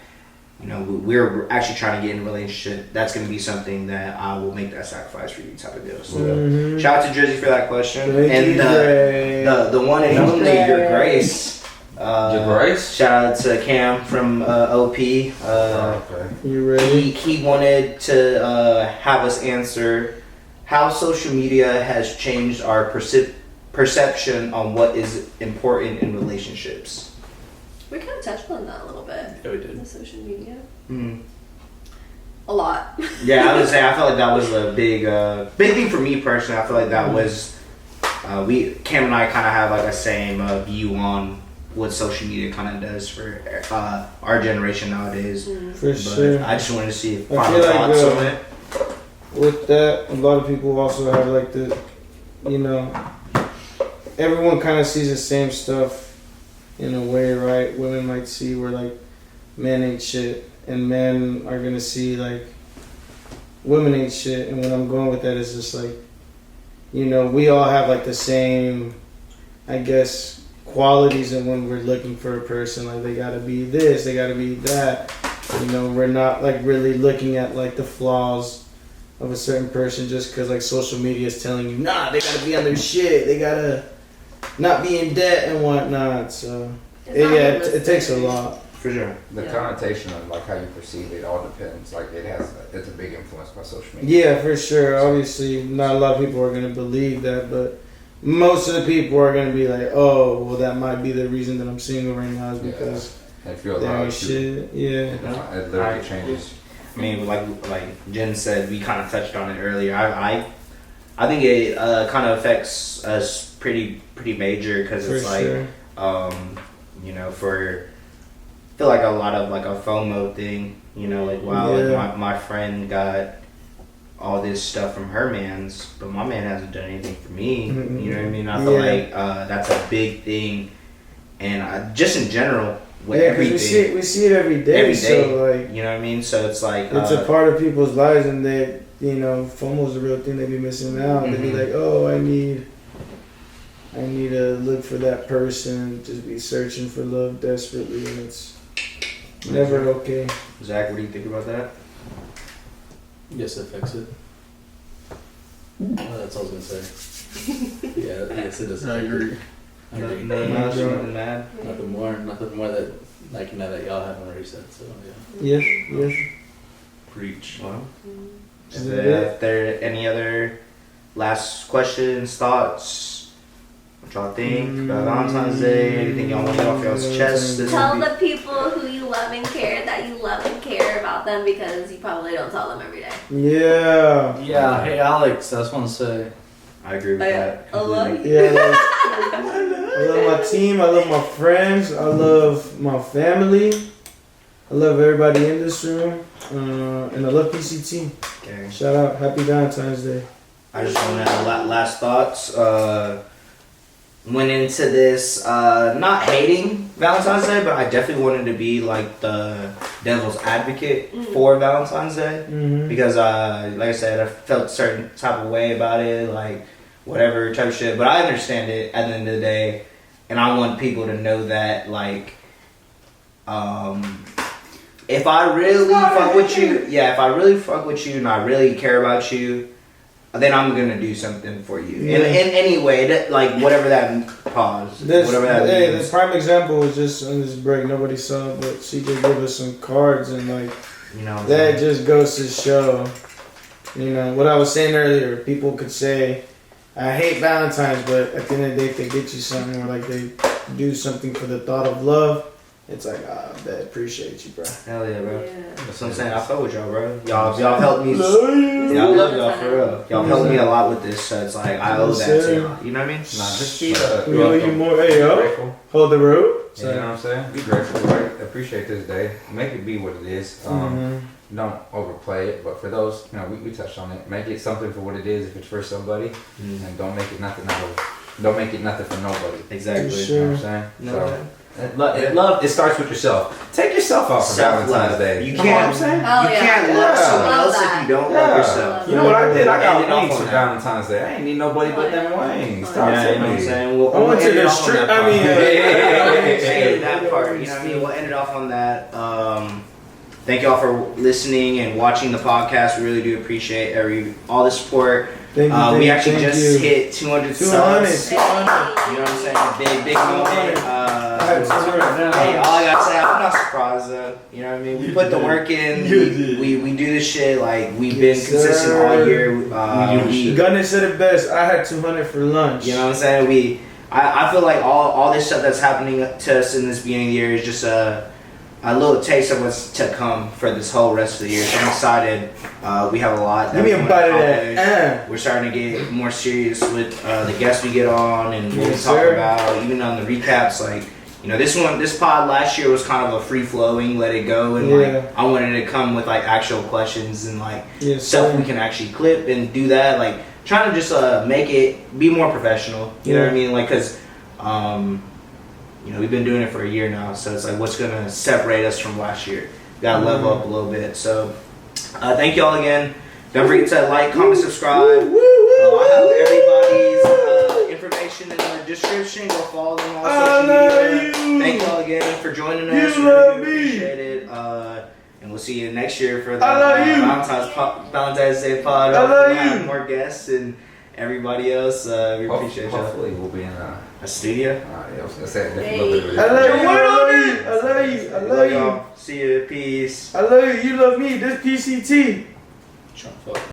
you know we're actually trying to get in a relationship, that's going to be something that I will make that sacrifice for you type of deal. So shout out to Drizzy for that question. Thank and the one and only Your Grace. Your Grace. Shout out to Cam from OP. You ready? He wanted to have us answer how social media has changed our perception on what is important in relationships. We kind of touched on that a little bit. Yeah, we did. The social media. Mm. A lot. Yeah, I would say I feel like that was a big thing for me personally. I feel like that was Cam and I kind of have like a same view on what social media kind of does for our generation nowadays. For sure. I just wanted to see if I final feel like, thoughts on it. With that, a lot of people also have like everyone kind of sees the same stuff in a way, right? Women might see where like men ain't shit, and men are gonna see like women ain't shit. And what I'm going with that is just like, we all have like the same, I guess, qualities, and when we're looking for a person, like they gotta be this, they gotta be that. We're not like really looking at like the flaws of a certain person just because like social media is telling you, nah, they gotta be on their shit, they gotta not be in debt and whatnot. So it takes a lot. For sure. The connotation of like how you perceive it all depends. Like it's a big influence by social media. Yeah, for sure. Obviously, not a lot of people are gonna believe that, but most of the people are gonna be like, oh, well, that might be the reason that I'm single right now is because if you're there allowed ain't to, shit. Yeah, it literally changes. I mean, like Jen said, we kind of touched on it earlier. I think it kind of affects us pretty major because it's like, sure. I feel like a lot of like a FOMO thing. Like wow, like my friend got all this stuff from her man's, but my man hasn't done anything for me. Mm-hmm. You know what I mean? I feel like that's a big thing, and just in general. With everything. We see it every day. So like, you know what I mean? So it's like it's a part of people's lives, and they, FOMO's a real thing. They be missing out. They be like, oh, I need to look for that person. Just be searching for love desperately, and it's never okay. Zach, what do you think about that? Yes, it affects it. That's all I was gonna say. Yeah, yes, it does. I agree. Nothing mad. Nothing more that like that y'all haven't already said. So Yes. Preach. Well, if there any other last questions, thoughts, what y'all think about Valentine's Day? Anything y'all want to get off y'all's chest? Tell the people who you love and care that you love and care about them, because you probably don't tell them every day. Yeah. Yeah. Hey, Alex, I just want to say. I agree with that. I love you. Yeah. I love my team. I love my friends. I love my family. I love everybody in this room. And I love PCT. Okay. Shout out. Happy Valentine's Day. I just want to have last thoughts. Went into this not hating Valentine's Day, but I definitely wanted to be like the devil's advocate for Valentine's Day because, like I said, I felt a certain type of way about it, like whatever type of shit. But I understand it at the end of the day, and I want people to know that, like, if I really fuck with you, if I really fuck with you and I really care about you, then I'm gonna do something for you in any way, that, like whatever that means. The prime example was just on this break. Nobody saw it, but CJ gave us some cards, and like, that just goes to show, what I was saying earlier. People could say, I hate Valentine's, but at the end of the day, if they get you something or like they do something for the thought of love, it's like, I appreciate you, bro. Hell yeah, bro. That's what I'm saying. I fuck with y'all, bro. Y'all helped me. I love y'all for real. Y'all helped me a lot with this, so it's like I owe that to y'all. You know what I mean? Nah, just keep we owe you more. Hey, yo. Hold the road. You know what I'm saying? Be grateful, right? Appreciate this day. Make it be what it is. Don't overplay it. But for those, we touched on it. Make it something for what it is. If it's for somebody, and don't make it nothing don't make it nothing for nobody. Exactly. You know what I'm saying? No. Love, it starts with yourself. Take yourself off for Valentine's Day. You can't love someone else if you don't love yourself. You know what I did? I got wings for Valentine's Day. I ain't need nobody but them wings. You know what I'm saying? I went to the strip. That part. You know what I mean? We'll end it off on that. Thank y'all for listening and watching the podcast. We really do appreciate all the support. We actually just hit 200 subs. 200. You know what I'm saying? Big moment. Hey, all I gotta say, I'm not surprised though. You know what I mean? We put the work in. We do this shit. Like, we've been consistent all year. Gunner said it best. I had 200 for lunch. You know what I'm saying? I feel like all this stuff that's happening to us in this beginning of the year is just a little taste of what's to come for this whole rest of the year. So I'm excited. We have a lot. Give me a bite of that. We're starting to get more serious with the guests we get on and what we talk about. Even on the recaps, like, this pod last year was kind of a free flowing, let it go, and like I wanted to come with like actual questions and like stuff we can actually clip and do that. Like trying to just make it be more professional. You know what I mean? Like, cause we've been doing it for a year now, so it's like, what's gonna separate us from last year? Gotta level up a little bit. So, thank y'all again. Don't forget to like, comment, subscribe. I have everybody's information in the description. Go follow them on social media. Thank y'all again for joining us. We really appreciate it. And we'll see you next year for the Valentine's Day pod. We'll have more guests and everybody else. We appreciate y'all. Hopefully we'll be in a studio. I was gonna say a little bit of I love you. See you. Peace. I love you. You love me. This PCT.